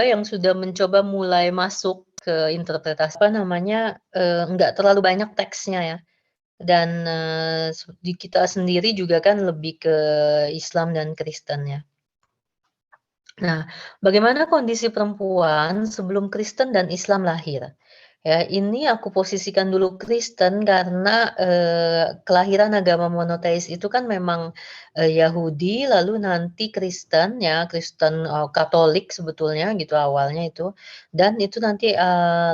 yang sudah mencoba mulai masuk ke interpretasi, apa namanya, enggak terlalu banyak teksnya ya, dan, di kita sendiri juga kan lebih ke Islam dan Kristen ya. Nah, bagaimana kondisi perempuan sebelum Kristen dan Islam lahir? Ya, ini aku posisikan dulu Kristen karena, kelahiran agama monoteis itu kan memang, Yahudi lalu nanti Kristen ya, Kristen, Katolik sebetulnya gitu awalnya itu, dan itu nanti,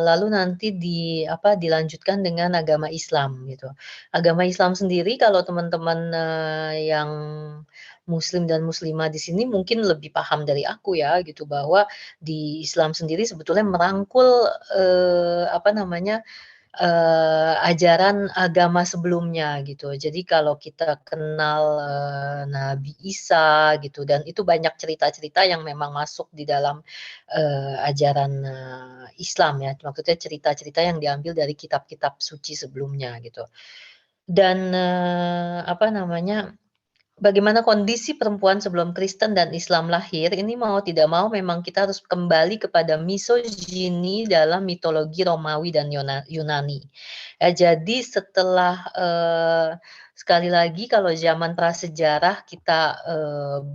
lalu nanti dilanjutkan dengan agama Islam gitu. Agama Islam sendiri kalau teman-teman, yang muslim dan muslimah di sini mungkin lebih paham dari aku ya gitu, bahwa di Islam sendiri sebetulnya merangkul, apa namanya, ajaran agama sebelumnya gitu. Jadi kalau kita kenal, Nabi Isa gitu dan itu banyak cerita-cerita yang memang masuk di dalam, ajaran, Islam ya, maksudnya cerita-cerita yang diambil dari kitab-kitab suci sebelumnya gitu. Dan, apa namanya, bagaimana kondisi perempuan sebelum Kristen dan Islam lahir, ini mau tidak mau memang kita harus kembali kepada misogyni dalam mitologi Romawi dan Yunani. Jadi setelah, sekali lagi kalau zaman prasejarah kita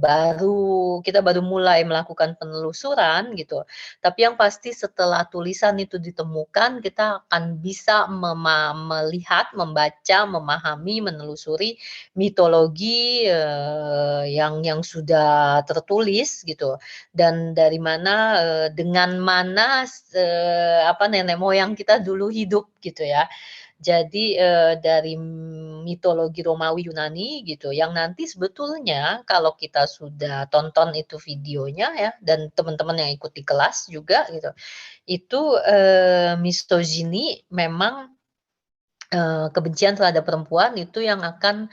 baru mulai melakukan penelusuran gitu, tapi yang pasti setelah tulisan itu ditemukan, kita akan bisa melihat, membaca, memahami, menelusuri mitologi, yang sudah tertulis gitu dan dari mana, dengan mana, apa, nenek moyang kita dulu hidup gitu ya. Jadi, dari mitologi Romawi Yunani gitu yang nanti sebetulnya kalau kita sudah tonton itu videonya ya dan teman-teman yang ikut di kelas juga gitu, itu, misogyni memang kebencian terhadap perempuan itu yang akan,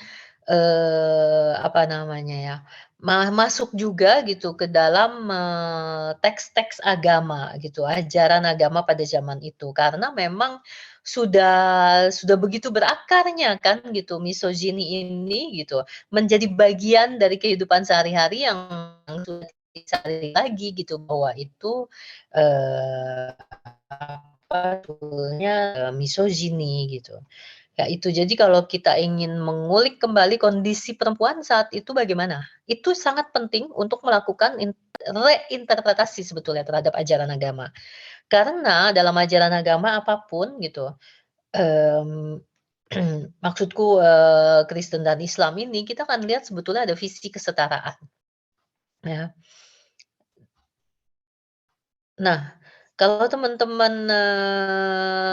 apa namanya ya, masuk juga gitu ke dalam, teks-teks agama gitu, ajaran agama pada zaman itu. Karena memang sudah begitu berakarnya kan gitu, misogyni ini gitu, menjadi bagian dari kehidupan sehari-hari yang sudah disadari lagi gitu, bahwa itu, eee, apa, sebetulnya, misogyni gitu. Ya itu, jadi kalau kita ingin mengulik kembali kondisi perempuan saat itu bagaimana? Itu sangat penting untuk melakukan reinterpretasi sebetulnya terhadap ajaran agama. Karena dalam ajaran agama apapun gitu, mmm, maksudku, Kristen dan Islam ini kita akan lihat sebetulnya ada visi kesetaraan, ya. Nah, kalau teman-teman,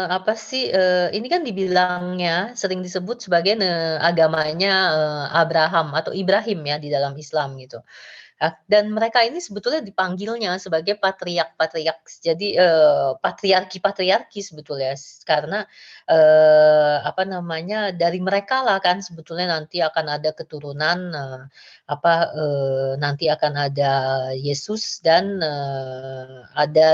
apa sih, ini kan dibilangnya sering disebut sebagai agamanya, Abraham atau Ibrahim ya di dalam Islam gitu. Dan mereka ini sebetulnya dipanggilnya sebagai patriark-patriark, jadi, patriarki-patriarki sebetulnya karena, apa namanya, dari merekalah kan sebetulnya nanti akan ada keturunan, nanti akan ada Yesus dan, ada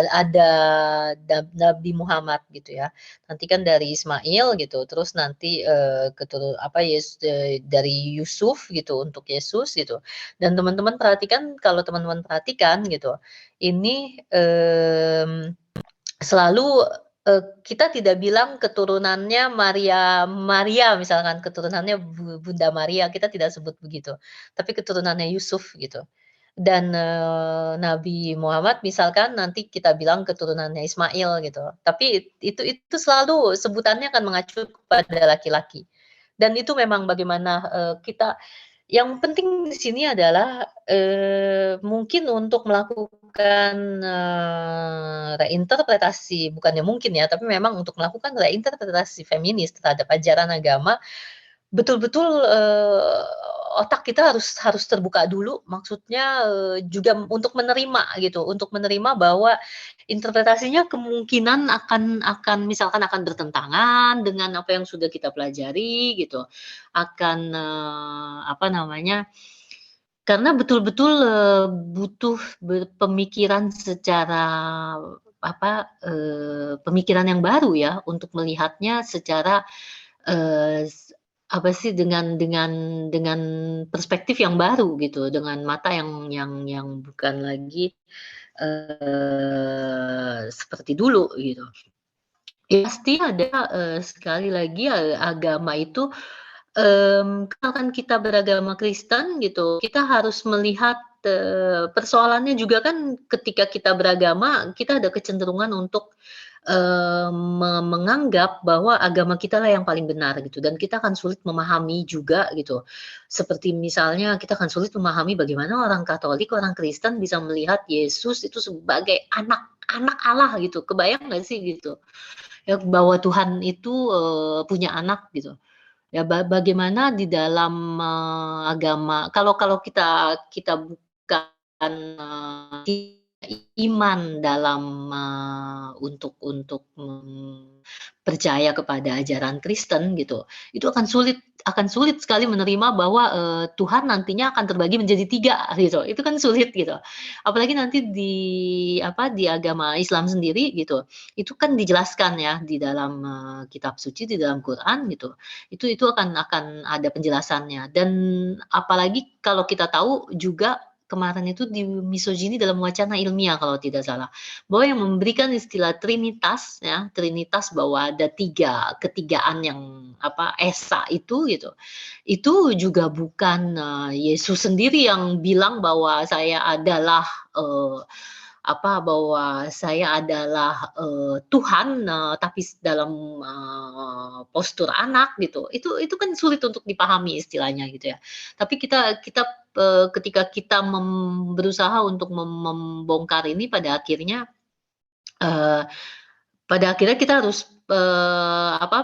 Nabi Muhammad gitu ya. Nanti kan dari Ismail gitu, terus nanti, dari Yusuf gitu untuk Yesus gitu. Dan teman-teman perhatikan kalau teman-teman perhatikan gitu, ini, selalu, kita tidak bilang keturunannya Maria Maria misalkan, keturunannya Bunda Maria, kita tidak sebut begitu, tapi keturunannya Yusuf gitu. Dan, Nabi Muhammad misalkan nanti kita bilang keturunannya Ismail gitu, tapi itu selalu sebutannya akan mengacu kepada laki-laki. Dan itu memang bagaimana, kita yang penting di sini adalah, mungkin untuk melakukan, reinterpretasi, bukannya mungkin ya, tapi memang untuk melakukan reinterpretasi feminis terhadap ajaran agama, betul-betul, otak kita harus harus terbuka dulu, maksudnya, juga untuk menerima gitu, untuk menerima bahwa interpretasinya kemungkinan akan misalkan akan bertentangan dengan apa yang sudah kita pelajari gitu, akan, apa namanya, karena betul-betul, butuh pemikiran secara apa, pemikiran yang baru ya untuk melihatnya secara, apa sih, dengan perspektif yang baru gitu, dengan mata yang bukan lagi, seperti dulu gitu. Ya pasti ada, sekali lagi agama itu, misalkan kita beragama Kristen gitu, kita harus melihat, persoalannya juga kan ketika kita beragama, kita ada kecenderungan untuk, menganggap bahwa agama kita lah yang paling benar gitu dan kita akan sulit memahami juga gitu. Seperti misalnya kita akan sulit memahami bagaimana orang Katolik, orang Kristen bisa melihat Yesus itu sebagai anak Allah gitu, kebayang nggak sih gitu? Ya bahwa Tuhan itu, punya anak gitu. Ya bagaimana di dalam, agama kalau kalau kita bukan, iman dalam, untuk, percaya kepada ajaran Kristen gitu, itu akan sulit sekali menerima bahwa, Tuhan nantinya akan terbagi menjadi 3 gitu, itu kan sulit gitu. Apalagi nanti di agama Islam sendiri gitu, itu kan dijelaskan ya di dalam, kitab suci, di dalam Quran gitu, itu akan ada penjelasannya dan apalagi kalau kita tahu juga kemarin itu di Misogyny dalam wacana ilmiah kalau tidak salah, bahwa yang memberikan istilah trinitas ya, trinitas bahwa ada 3 ketigaan yang esa itu gitu, itu juga bukan, Yesus sendiri yang bilang bahwa saya adalah, eee, bahwa saya adalah, Tuhan, tapi dalam, postur anak gitu, itu kan sulit untuk dipahami istilahnya gitu ya. Tapi kita kita, ketika kita berusaha untuk membongkar ini eee, pada akhirnya kita harus,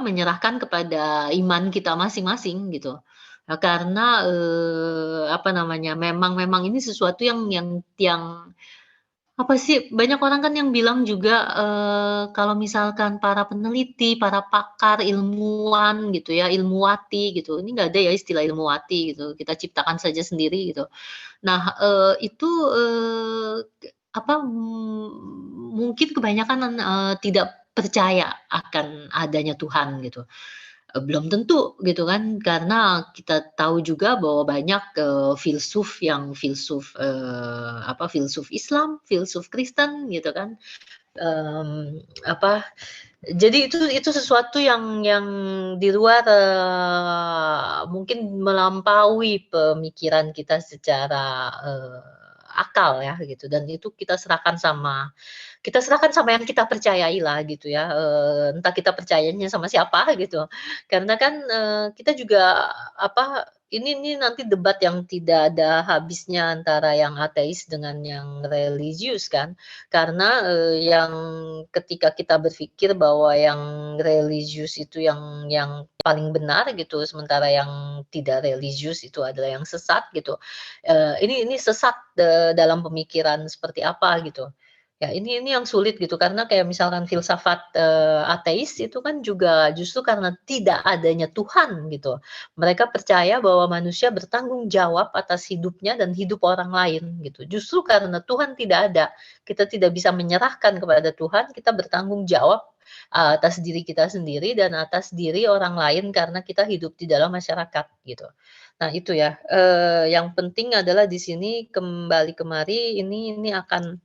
menyerahkan kepada iman kita masing-masing gitu. Karena, memang memang ini sesuatu yang apa sih, banyak orang kan yang bilang juga, kalau misalkan para peneliti, para pakar, ilmuwan gitu ya, ilmuwati gitu, ini nggak ada ya istilah ilmuwati gitu, kita ciptakan saja sendiri gitu. Nah, itu, mungkin kebanyakan, tidak percaya akan adanya Tuhan gitu. Belum tentu gitu kan, karena kita tahu juga bahwa banyak, filsuf Islam, filsuf Kristen gitu kan, mmm, apa, jadi itu sesuatu yang di luar, mungkin melampaui pemikiran kita secara, akal ya gitu dan itu kita serahkan sama yang kita percayai lah gitu ya, entah kita percayanya sama siapa gitu. Karena kan, kita juga ini nanti debat yang tidak ada habisnya antara yang ateis dengan yang religius kan. Karena, yang ketika kita berpikir bahwa yang religius itu yang paling benar gitu, sementara yang tidak religius itu adalah yang sesat gitu. Ini sesat, dalam pemikiran seperti apa gitu. Ya ini yang sulit gitu karena kayak misalkan filsafat, ateis itu kan juga justru karena tidak adanya Tuhan gitu. Mereka percaya bahwa manusia bertanggung jawab atas hidupnya dan hidup orang lain gitu. Justru karena Tuhan tidak ada, kita tidak bisa menyerahkan kepada Tuhan, kita bertanggung jawab, atas diri kita sendiri dan atas diri orang lain karena kita hidup di dalam masyarakat gitu. Nah itu ya, yang penting adalah di sini kembali kemari ini akan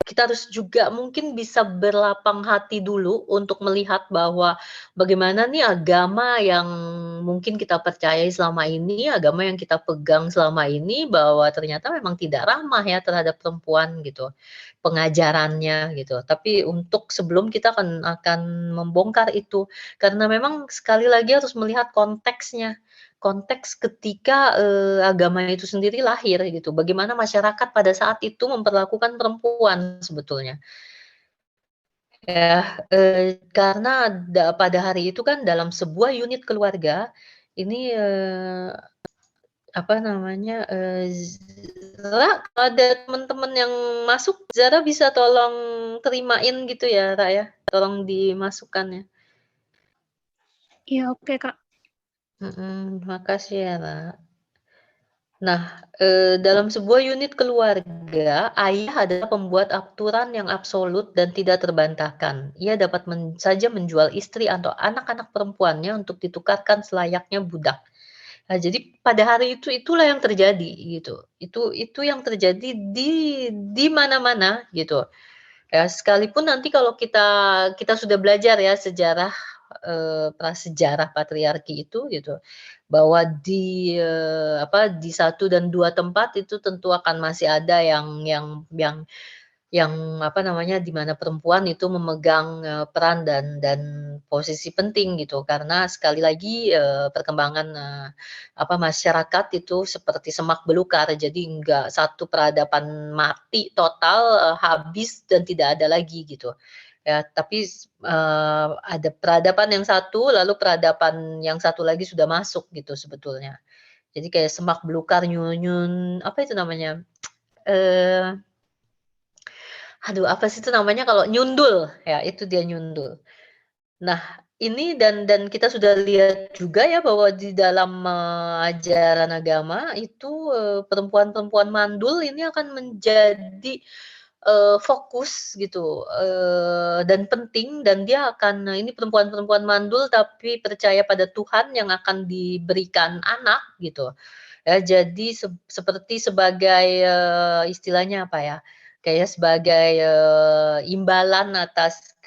kita harus juga mungkin bisa berlapang hati dulu untuk melihat bahwa bagaimana nih agama yang mungkin kita percayai selama ini, agama yang kita pegang selama ini bahwa ternyata memang tidak ramah ya terhadap perempuan gitu, pengajarannya gitu. Tapi untuk sebelum kita akan membongkar itu, karena memang sekali lagi harus melihat konteksnya. Konteks ketika, agama itu sendiri lahir gitu, bagaimana masyarakat pada saat itu memperlakukan perempuan sebetulnya. Ya, karena pada hari itu kan dalam sebuah unit keluarga, ini, Zara kalau ada teman-teman yang masuk, Zara bisa tolong terimain gitu ya, Ra, ya? Tolong dimasukkan ya. Iya, oke, Kak. Makasih ya, Ra. Nah, dalam sebuah unit keluarga, ayah adalah pembuat aturan yang absolut dan tidak terbantahkan. Ia dapat saja menjual istri atau anak-anak perempuannya untuk ditukarkan selayaknya budak. Jadi pada hari itu, itulah yang terjadi gitu. Itu yang terjadi di mana-mana gitu. Ya sekalipun nanti kalau kita sudah belajar ya sejarah, prasejarah patriarki itu gitu, bahwa di satu dan 2 tempat itu tentu akan masih ada yang apa namanya, di mana perempuan itu memegang, peran dan posisi penting gitu. Karena sekali lagi, perkembangan, masyarakat itu seperti semak belukar. Jadi enggak satu peradaban mati total, habis dan tidak ada lagi gitu. Ya, tapi ada peradaban yang satu, lalu peradaban yang satu lagi sudah masuk gitu sebetulnya. Jadi kayak semak belukar, apa itu namanya, eee aduh apa sih itu namanya kalau nyundul, ya itu dia nyundul. Nah ini dan kita sudah lihat juga ya bahwa di dalam, ajaran agama itu, perempuan-perempuan mandul ini akan menjadi, fokus gitu, dan penting dan dia akan ini perempuan-perempuan mandul tapi percaya pada Tuhan yang akan diberikan anak gitu. Ya jadi seperti sebagai, istilahnya apa ya, kayak sebagai, imbalan atas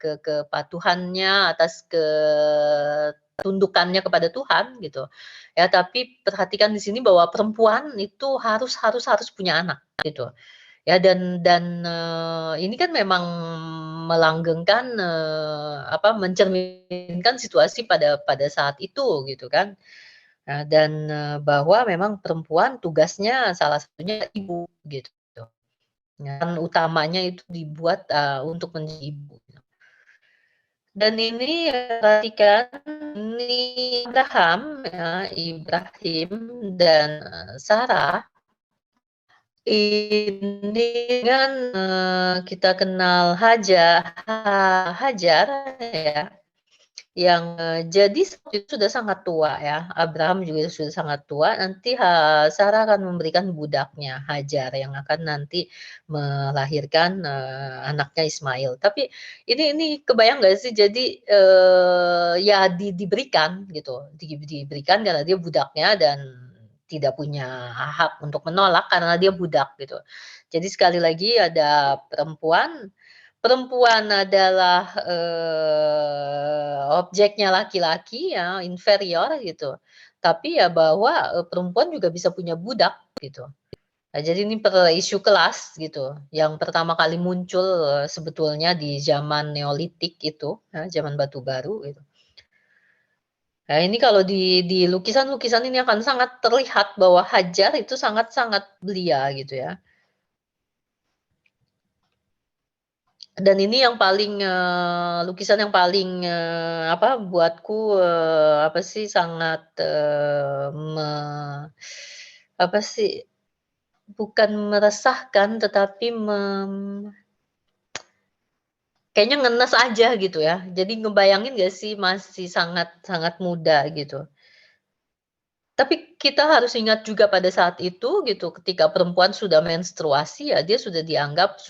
kepatuhannya, atas ketundukannya kepada Tuhan gitu. Ya tapi perhatikan di sini bahwa perempuan itu harus punya anak gitu. Ya ini kan memang melanggengkan, mencerminkan situasi pada pada saat itu gitu kan. Bahwa memang perempuan tugasnya salah satunya ibu gitu. Yang utamanya itu dibuat, untuk menjadi ibu. Dan ini perhatikan ini Ibrahim dan, Sarah ini kan, kita kenal Hajar ya. Yang, jadi waktu itu sudah sangat tua ya, Abraham juga sudah sangat tua, nanti Sarah akan memberikan budaknya, Hajar, yang akan nanti melahirkan, anaknya Ismail. Tapi ini kebayang nggak sih, jadi, ya diberikan gitu, diberikan karena dia budaknya dan tidak punya hak untuk menolak karena dia budak gitu. Jadi sekali lagi ada perempuan Perempuan adalah, objeknya laki-laki ya, inferior gitu. Tapi ya bahwa, perempuan juga bisa punya budak gitu. Nah jadi ini isu kelas gitu, yang pertama kali muncul, sebetulnya di zaman Neolitik itu, ya, zaman batu baru gitu. Nah ini kalau di lukisan-lukisan ini akan sangat terlihat bahwa Hajar itu sangat-sangat belia gitu ya. Dan ini yang paling, lukisan yang paling, buatku, apa sih, sangat, apa sih, bukan meresahkan tetapi kayaknya ngenes aja gitu ya. Jadi ngebayangin nggak sih masih sangat sangat muda gitu. Tapi kita harus ingat juga pada saat itu gitu, ketika perempuan sudah menstruasi ya dia sudah dianggap,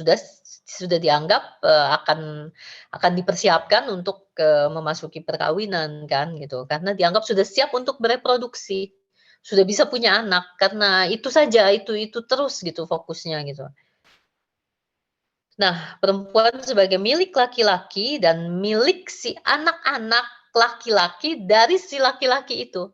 akan dipersiapkan untuk, memasuki perkawinan kan gitu. Karena dianggap sudah siap untuk bereproduksi, sudah bisa punya anak, karena itu saja, itu terus gitu fokusnya gitu. Nah, perempuan sebagai milik laki-laki dan milik si anak-anak laki-laki dari si laki-laki itu.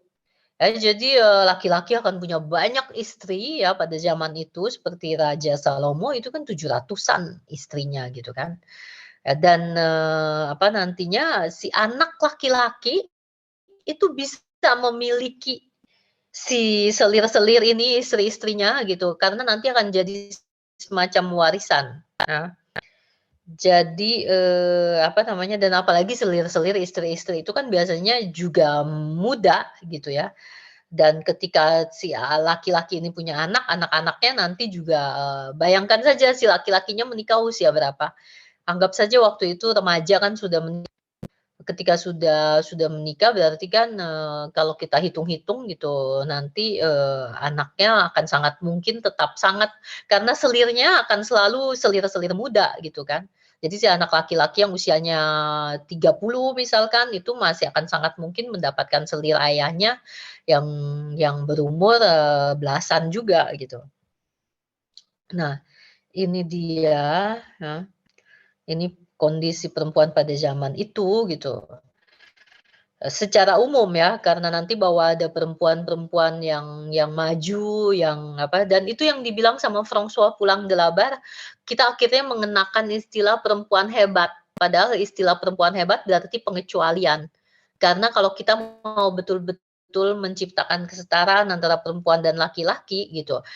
Jadi, laki-laki akan punya banyak istri ya pada zaman itu seperti Raja Salomo itu kan 700-an istrinya gitu kan. Nantinya si anak laki-laki itu bisa memiliki si selir-selir ini istri-istrinya gitu karena nanti akan jadi semacam warisan. Nah, jadi, dan apalagi selir-selir istri-istri itu kan biasanya juga muda gitu ya. Dan ketika si laki-laki ini punya anak, anak-anaknya nanti juga, bayangkan saja si laki-lakinya menikah usia berapa. Anggap saja waktu itu remaja kan ketika sudah menikah berarti kan, kalau kita hitung-hitung gitu nanti, anaknya akan sangat mungkin tetap sangat karena selirnya akan selalu selir-selir muda gitu kan. Jadi si anak laki-laki yang usianya 30 misalkan, itu masih akan sangat mungkin mendapatkan selir ayahnya yang berumur, belasan juga gitu. Nah, ini dia, ya, ini kondisi perempuan pada zaman itu gitu. Secara umum ya, karena nanti bahwa ada perempuan-perempuan yang maju, yang apa, dan itu yang dibilang sama François Poulenc de la Barre, kita akhirnya mengenakan istilah perempuan hebat. Padahal istilah perempuan hebat berarti pengecualian. Karena kalau kita mau betul-betul menciptakan kesetaraan antara perempuan dan laki-laki gitu,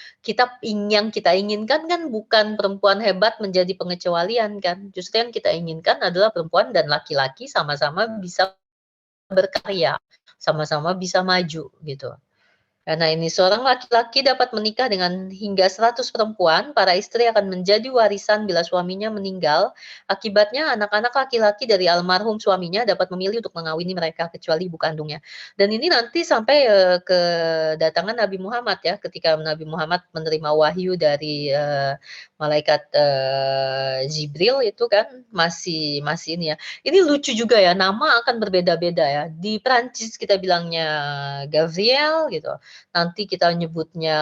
yang kita inginkan kan bukan perempuan hebat menjadi pengecualian kan, justru yang kita inginkan adalah perempuan dan laki-laki sama-sama bisa berkarya, sama-sama bisa maju gitu. Karena ini seorang laki-laki dapat menikah dengan hingga 100 perempuan, para istri akan menjadi warisan bila suaminya meninggal. Akibatnya anak-anak laki-laki dari almarhum suaminya dapat memilih untuk mengawini mereka kecuali ibu kandungnya. Dan ini nanti sampai kedatangan Nabi Muhammad ya, ketika Nabi Muhammad menerima wahyu dari malaikat Jibril itu kan masih ini ya. Ini lucu juga ya, nama akan berbeda-beda ya. Di Prancis kita bilangnya Gabriel gitu. Nanti kita nyebutnya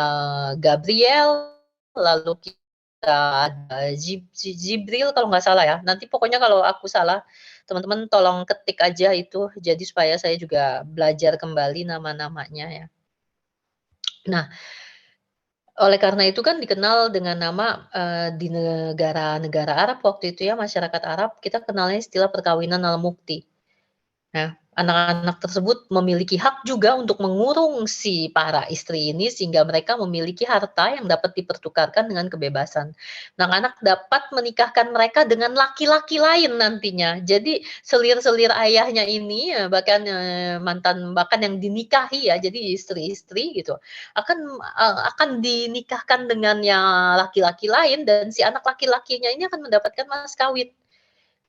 Gabriel, lalu kita ada Jibril kalau nggak salah ya. Nanti pokoknya kalau aku salah, teman-teman tolong ketik aja itu, jadi supaya saya juga belajar kembali nama-namanya ya. Nah, oleh karena itu kan dikenal dengan nama, di negara-negara Arab waktu itu ya, masyarakat Arab, kita kenalnya istilah perkawinan al-mukti. Nah, anak-anak tersebut memiliki hak juga untuk mengurung si para istri ini sehingga mereka memiliki harta yang dapat dipertukarkan dengan kebebasan. Anak-anak dapat menikahkan mereka dengan laki-laki lain nantinya. Jadi selir-selir ayahnya ini, bahkan yang dinikahi ya, jadi istri-istri gitu, akan dinikahkan dengan yang laki-laki lain dan si anak laki-lakinya ini akan mendapatkan mas kawin,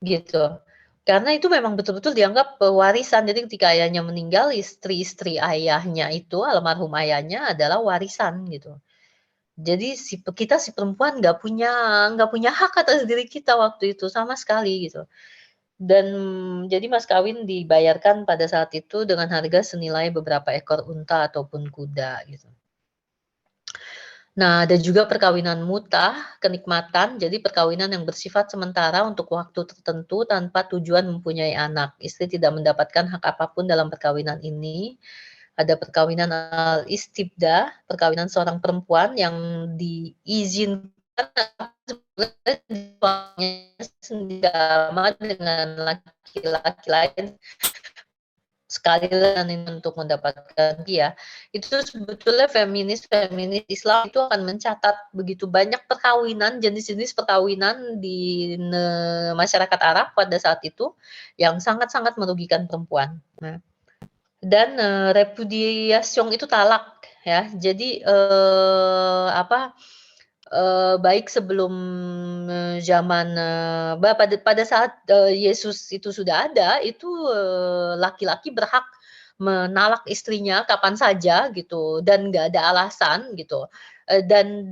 gitu. Karena itu memang betul-betul dianggap, warisan. Jadi ketika ayahnya meninggal, istri-istri ayahnya itu, almarhum ayahnya adalah warisan gitu. Jadi si perempuan nggak punya hak atas diri kita waktu itu sama sekali gitu. Dan jadi mas kawin dibayarkan pada saat itu dengan harga senilai beberapa ekor unta ataupun kuda gitu. Nah, ada juga perkawinan mut'ah, kenikmatan, jadi perkawinan yang bersifat sementara untuk waktu tertentu tanpa tujuan mempunyai anak. Istri tidak mendapatkan hak apapun dalam perkawinan ini. Ada perkawinan al-istibdah, perkawinan seorang perempuan yang diizinkan suaminya senggama dengan laki-laki lain sekalian untuk mendapatkan dia, itu sebetulnya feminis Islam itu akan mencatat begitu banyak perkawinan, jenis-jenis perkawinan di masyarakat Arab pada saat itu, yang sangat-sangat merugikan perempuan. Nah, dan, repudiation itu talak ya. Jadi, baik sebelum, zaman, pada saat, Yesus itu sudah ada, itu, laki-laki berhak menalak istrinya kapan saja gitu dan nggak ada alasan gitu, dan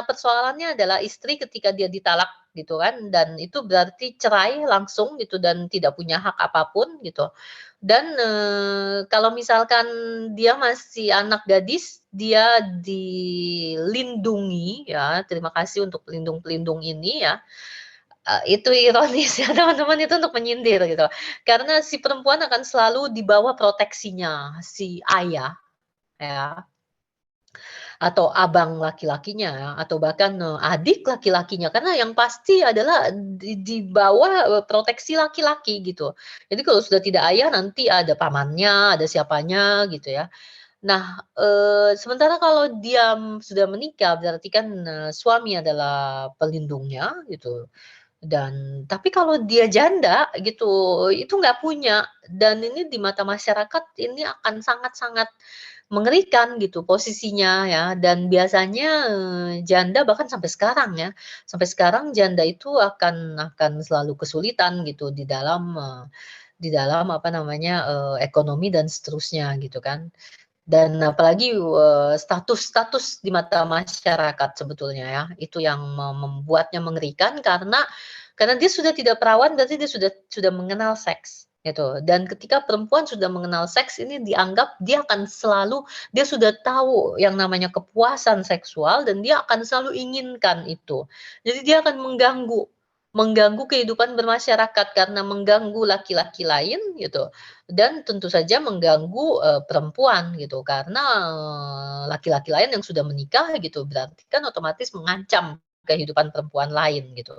persoalannya adalah istri ketika dia ditalak gitu kan, dan itu berarti cerai langsung gitu dan tidak punya hak apapun gitu. Dan, kalau misalkan dia masih anak gadis, dia dilindungi ya, terima kasih untuk pelindung-pelindung ini ya, itu ironis ya teman-teman, itu untuk menyindir gitu. Karena si perempuan akan selalu di bawah proteksinya si ayah ya, atau abang laki-lakinya, atau bahkan, adik laki-lakinya, karena yang pasti adalah di bawah, proteksi laki-laki gitu. Jadi kalau sudah tidak ayah nanti ada pamannya, ada siapanya gitu ya. Nah, sementara kalau dia sudah menikah berarti kan, suami adalah pelindungnya gitu, dan tapi kalau dia janda gitu, itu nggak punya, dan ini di mata masyarakat ini akan sangat-sangat mengerikan gitu posisinya ya, dan biasanya, janda bahkan sampai sekarang janda itu akan selalu kesulitan gitu di dalam apa namanya, ekonomi dan seterusnya gitu kan. Dan apalagi, status di mata masyarakat sebetulnya ya, itu yang membuatnya mengerikan karena Karena dia sudah tidak perawan berarti dia sudah mengenal seks, gitu. Dan ketika perempuan sudah mengenal seks ini dianggap dia akan selalu dia sudah tahu yang namanya kepuasan seksual dan dia akan selalu inginkan itu. Jadi dia akan mengganggu kehidupan bermasyarakat karena mengganggu laki-laki lain gitu, dan tentu saja mengganggu, perempuan gitu. Karena, laki-laki lain yang sudah menikah gitu, berarti kan otomatis mengancam kehidupan perempuan lain gitu.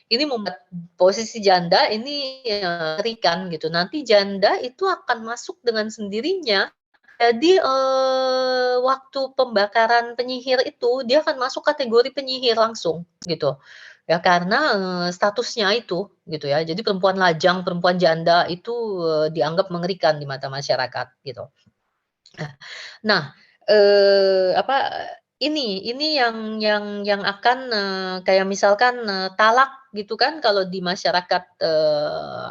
Ini membuat posisi janda ini, mengerikan gitu. Nanti janda itu akan masuk dengan sendirinya. Jadi, waktu pembakaran penyihir itu, dia akan masuk kategori penyihir langsung, gitu. Ya karena, statusnya itu, gitu ya. Jadi perempuan lajang, perempuan janda itu, dianggap mengerikan di mata masyarakat, gitu. Nah, apa, ini yang akan, kayak misalkan, talak gitu kan kalau di masyarakat,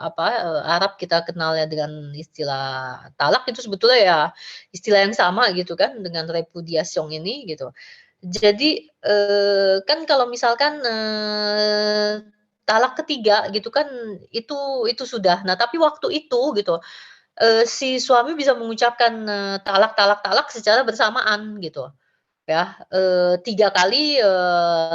apa, Arab kita kenalnya dengan istilah talak itu sebetulnya ya istilah yang sama gitu kan dengan repudiation ini gitu. Jadi, kan kalau misalkan, talak ketiga gitu kan itu sudah. Nah tapi waktu itu gitu, si suami bisa mengucapkan, talak talak talak secara bersamaan gitu, ya, 3 kali,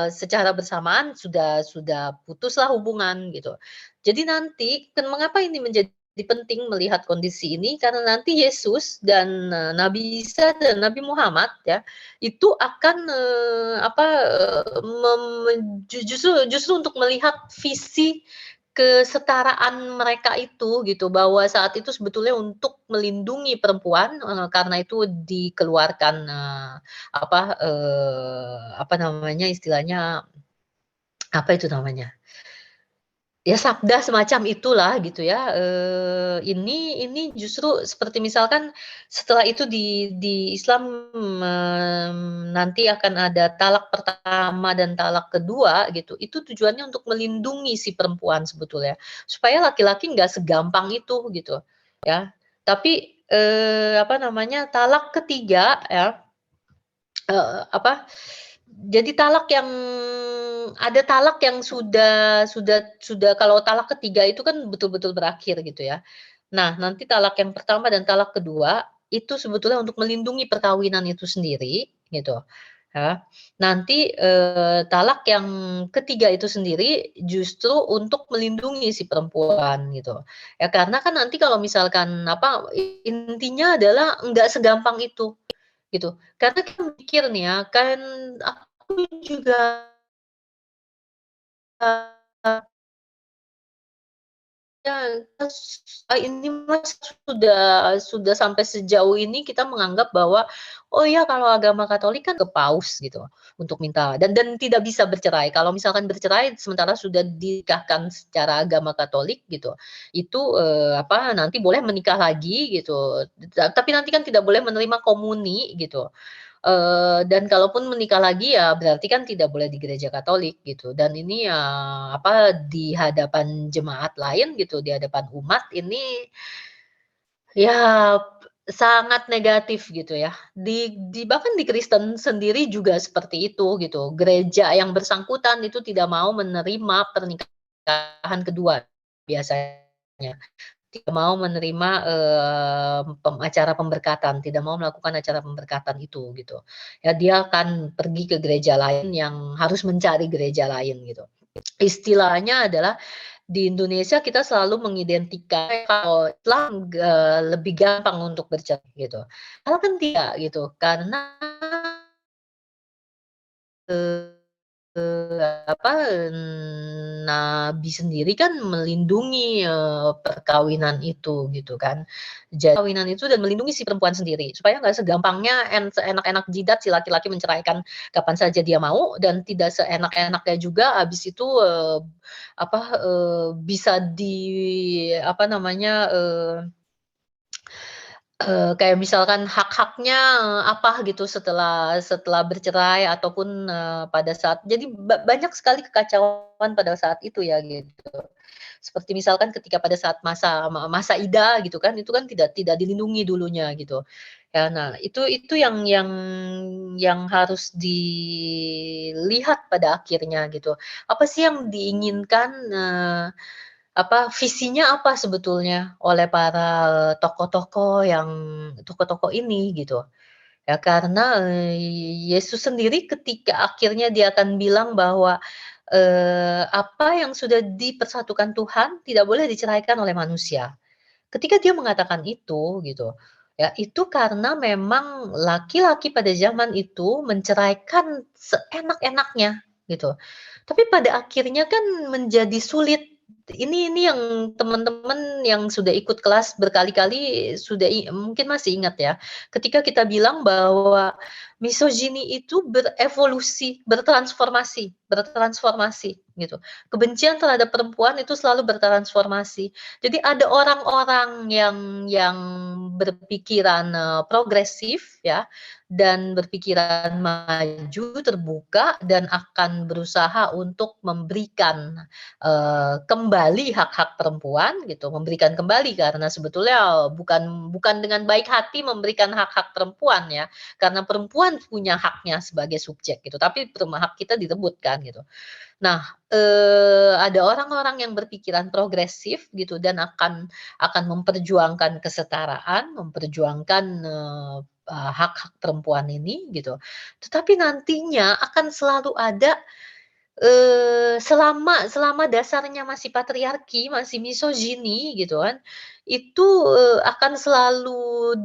secara bersamaan sudah putuslah hubungan gitu. Jadi nanti mengapa ini menjadi penting melihat kondisi ini, karena nanti Yesus dan, Nabi Isa dan Nabi Muhammad ya, itu akan, apa, justru untuk melihat visi kesetaraan mereka itu gitu, bahwa saat itu sebetulnya untuk melindungi perempuan, karena itu dikeluarkan, apa namanya istilahnya, apa itu namanya, ya sabda semacam itulah gitu ya, ini justru seperti misalkan setelah itu di Islam, nanti akan ada talak pertama dan talak kedua gitu, itu tujuannya untuk melindungi si perempuan sebetulnya, supaya laki-laki nggak segampang itu gitu ya. Tapi, apa namanya, talak ketiga ya, apa, jadi talak yang ada talak yang sudah kalau talak ketiga itu kan betul-betul berakhir gitu ya. Nah, nanti talak yang pertama dan talak kedua, itu sebetulnya untuk melindungi perkawinan itu sendiri, gitu, ya. Nanti, talak yang ketiga itu sendiri justru untuk melindungi si perempuan, gitu. Ya karena kan nanti kalau misalkan apa, intinya adalah nggak segampang itu, gitu. Karena kita mikir nih ya, kan aku juga, ya, ini Mas sudah sampai sejauh ini kita menganggap bahwa, oh ya kalau agama Katolik kan ke paus gitu, untuk minta dan tidak bisa bercerai. Kalau misalkan bercerai sementara sudah dinikahkan secara agama Katolik gitu, itu, apa, nanti boleh menikah lagi gitu, tapi nanti kan tidak boleh menerima komuni gitu. Dan kalaupun menikah lagi ya berarti kan tidak boleh di gereja Katolik gitu dan ini ya, apa, di hadapan jemaat lain gitu, di hadapan umat ini ya sangat negatif gitu ya. Di bahkan di Kristen sendiri juga seperti itu gitu. Gereja yang bersangkutan itu tidak mau menerima pernikahan kedua biasanya. Tidak mau menerima, acara pemberkatan, tidak mau melakukan acara pemberkatan itu, gitu. Ya dia akan pergi ke gereja lain yang harus mencari gereja lain, gitu. Istilahnya adalah di Indonesia kita selalu mengidentikan kalau Islam, lebih gampang untuk bercerai, gitu. Padahal kan tidak, gitu. Karena, apa, nabi sendiri kan melindungi, perkawinan itu gitu kan. Perkawinan itu dan melindungi si perempuan sendiri, supaya nggak segampangnya seenak-enak jidat si laki-laki menceraikan kapan saja dia mau dan tidak seenak-enaknya juga habis itu, apa, bisa apa namanya, kayak misalkan hak-haknya, apa gitu setelah setelah bercerai ataupun, pada saat jadi banyak sekali kekacauan pada saat itu ya gitu. Seperti misalkan ketika pada saat masa iddah gitu kan, itu kan tidak dilindungi dulunya gitu. Ya nah itu yang harus lihat pada akhirnya gitu. Apa sih yang diinginkan, visinya apa sebetulnya oleh para tokoh-tokoh ini gitu. Ya karena, Yesus sendiri ketika akhirnya dia akan bilang bahwa, apa yang sudah dipersatukan Tuhan tidak boleh diceraikan oleh manusia. Ketika dia mengatakan itu gitu, ya itu karena memang laki-laki pada zaman itu menceraikan seenak-enaknya gitu. Tapi pada akhirnya kan menjadi sulit. Ini yang teman-teman yang sudah ikut kelas berkali-kali sudah mungkin masih ingat ya, ketika kita bilang bahwa misogyni itu berevolusi, bertransformasi gitu. Kebencian terhadap perempuan itu selalu bertransformasi. Jadi ada orang-orang yang berpikiran, progresif ya, dan berpikiran maju, terbuka, dan akan berusaha untuk memberikan, kembali hak-hak perempuan gitu, memberikan kembali karena sebetulnya bukan bukan dengan baik hati memberikan hak-hak perempuan ya, karena perempuan punya haknya sebagai subjek gitu, tapi hak kita direbut kan gitu. Nah, ada orang-orang yang berpikiran progresif gitu dan akan memperjuangkan kesetaraan, memperjuangkan, hak-hak perempuan ini gitu. Tetapi nantinya akan selalu ada, selama selama dasarnya masih patriarki, masih misogyni gitu kan, itu, akan selalu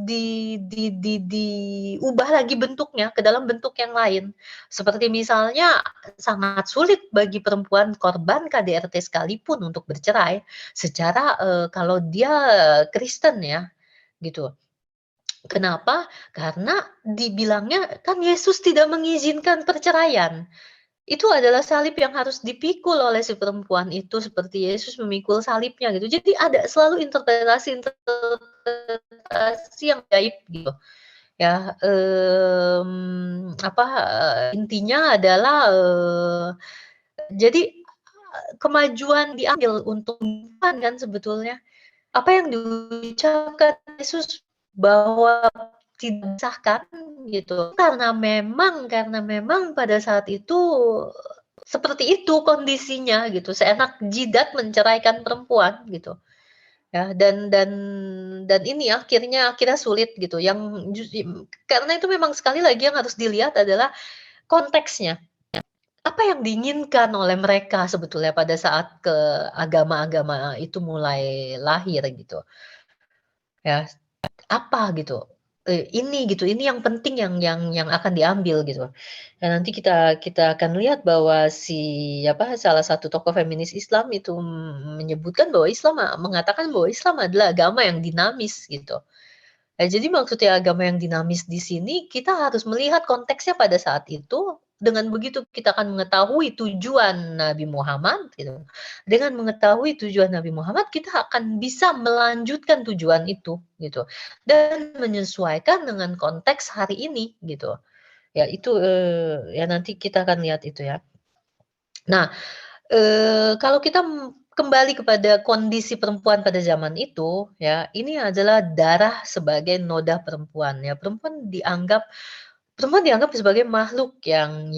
diubah lagi bentuknya ke dalam bentuk yang lain. Seperti misalnya sangat sulit bagi perempuan korban KDRT sekalipun untuk bercerai secara, kalau dia Kristen ya, gitu. Kenapa? Karena dibilangnya kan Yesus tidak mengizinkan perceraian. Itu adalah salib yang harus dipikul oleh si perempuan itu seperti Yesus memikul salibnya gitu. Jadi ada selalu interpretasi yang gaib gitu ya, intinya adalah, jadi, kemajuan diambil untuk perempuan kan sebetulnya. Apa yang diucapkan Yesus bahwa tidak disahkan gitu, karena memang pada saat itu seperti itu kondisinya gitu, seenak jidat menceraikan perempuan gitu. Ya, dan ini akhirnya sulit gitu, karena itu memang sekali lagi yang harus dilihat adalah konteksnya. Apa yang diinginkan oleh mereka sebetulnya pada saat agama-agama itu mulai lahir gitu, ya. Apa gitu, ini yang penting yang akan diambil gitu. Nah nanti kita kita akan lihat bahwa salah satu tokoh feminis Islam itu menyebutkan bahwa mengatakan bahwa Islam adalah agama yang dinamis gitu. Nah, jadi maksudnya agama yang dinamis di sini, kita harus melihat konteksnya pada saat itu, dengan begitu kita akan mengetahui tujuan Nabi Muhammad gitu. Dengan mengetahui tujuan Nabi Muhammad, kita akan bisa melanjutkan tujuan itu gitu. Dan menyesuaikan dengan konteks hari ini gitu. Ya itu, ya nanti kita akan lihat itu ya. Nah, kalau kita kembali kepada kondisi perempuan pada zaman itu, ya, ini adalah darah sebagai noda perempuan, ya. Perempuan dianggap sebagai makhluk yang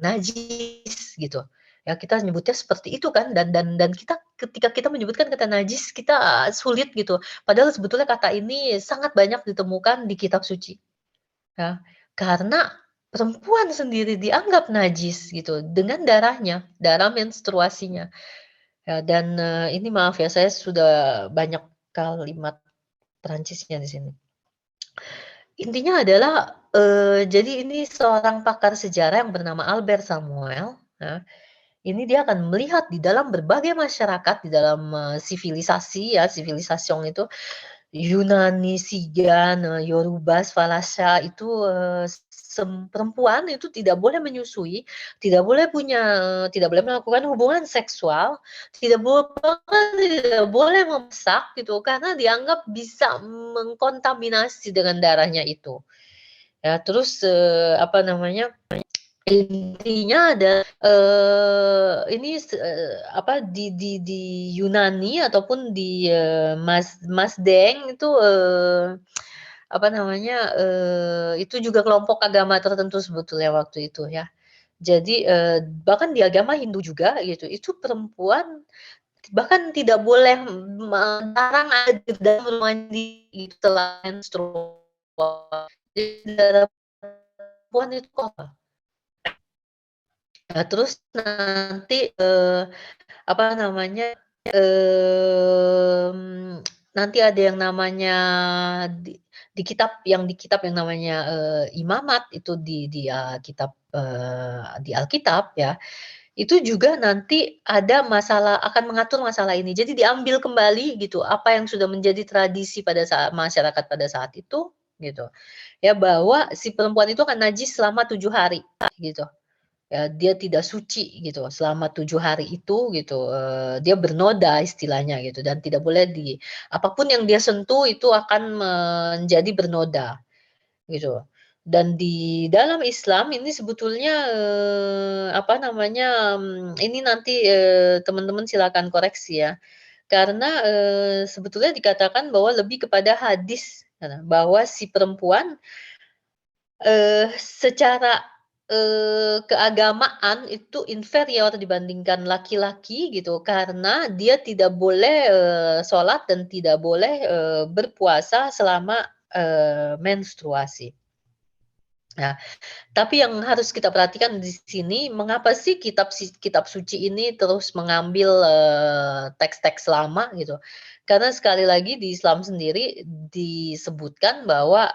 najis, gitu. Ya, kita nyebutnya seperti itu kan, dan ketika kita menyebutkan kata najis, kita sulit gitu. Padahal sebetulnya kata ini sangat banyak ditemukan di kitab suci. Ya, karena perempuan sendiri dianggap najis gitu dengan darahnya, darah menstruasinya. Ya dan, ini maaf ya saya sudah banyak kalimat Perancisnya di sini. Intinya adalah, jadi ini seorang pakar sejarah yang bernama Albert Samuel, ya, ini dia akan melihat di dalam berbagai masyarakat, di dalam, sivilisasi ya, sivilisasiong itu Yunani, Sigan, Yoruba, Valasha itu, perempuan itu tidak boleh menyusui, tidak boleh melakukan hubungan seksual, tidak boleh memasak gitu, karena dianggap bisa mengkontaminasi dengan darahnya itu. Ya terus, intinya ada, di Yunani ataupun di, Mazda itu, itu juga kelompok agama tertentu sebetulnya waktu itu ya. Jadi, bahkan di agama Hindu juga gitu, itu perempuan bahkan tidak boleh jarang ada di dalam rumah mandi gitu setelah menstruasi. Jadi darah perempuan itu kotor. Nah, terus nanti, apa namanya, nanti ada yang namanya di di kitab yang namanya, Imamat itu di kitab, di Alkitab ya, itu juga nanti ada masalah akan mengatur masalah ini. Jadi diambil kembali gitu, apa yang sudah menjadi tradisi pada saat masyarakat pada saat itu, gitu. Ya bahwa si perempuan itu akan najis selama 7 hari, gitu. Ya, dia tidak suci gitu selama 7 hari itu gitu, dia bernoda istilahnya gitu dan tidak boleh apapun yang dia sentuh itu akan menjadi bernoda gitu. Dan di dalam Islam ini sebetulnya, apa namanya, ini nanti, teman-teman silakan koreksi ya. Karena, sebetulnya dikatakan bahwa lebih kepada hadis, bahwa si perempuan secara, keagamaan itu inferior dibandingkan laki-laki gitu, karena dia tidak boleh, sholat dan tidak boleh, berpuasa selama, menstruasi. Nah, tapi yang harus kita perhatikan di sini, mengapa sih kitab suci ini terus mengambil, teks-teks lama gitu. Karena sekali lagi di Islam sendiri disebutkan bahwa,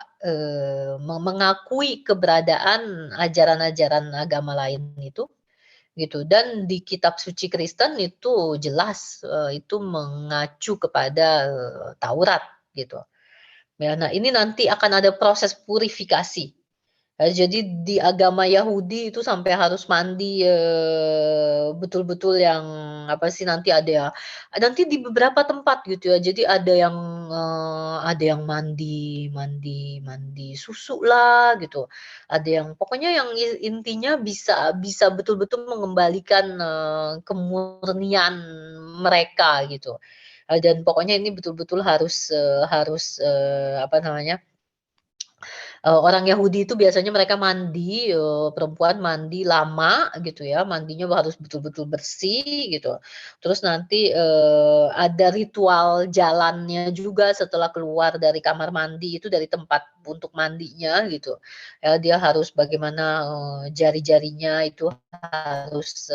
mengakui keberadaan ajaran-ajaran agama lain itu, gitu. Dan di kitab suci Kristen itu jelas, itu mengacu kepada, Taurat gitu. Ya, nah ini nanti akan ada proses purifikasi. Jadi di agama Yahudi itu sampai harus mandi, betul-betul yang apa sih, nanti di beberapa tempat gitu ya, jadi ada yang mandi susu lah gitu, ada yang pokoknya yang intinya bisa bisa betul-betul mengembalikan, kemurnian mereka gitu. Dan pokoknya ini betul-betul harus, apa namanya, orang Yahudi itu biasanya mereka mandi, perempuan mandi lama gitu ya, mandinya harus betul-betul bersih gitu. Terus nanti, ada ritual jalannya juga setelah keluar dari kamar mandi itu dari tempat untuk mandinya gitu. Ya dia harus bagaimana, jari-jarinya itu harus,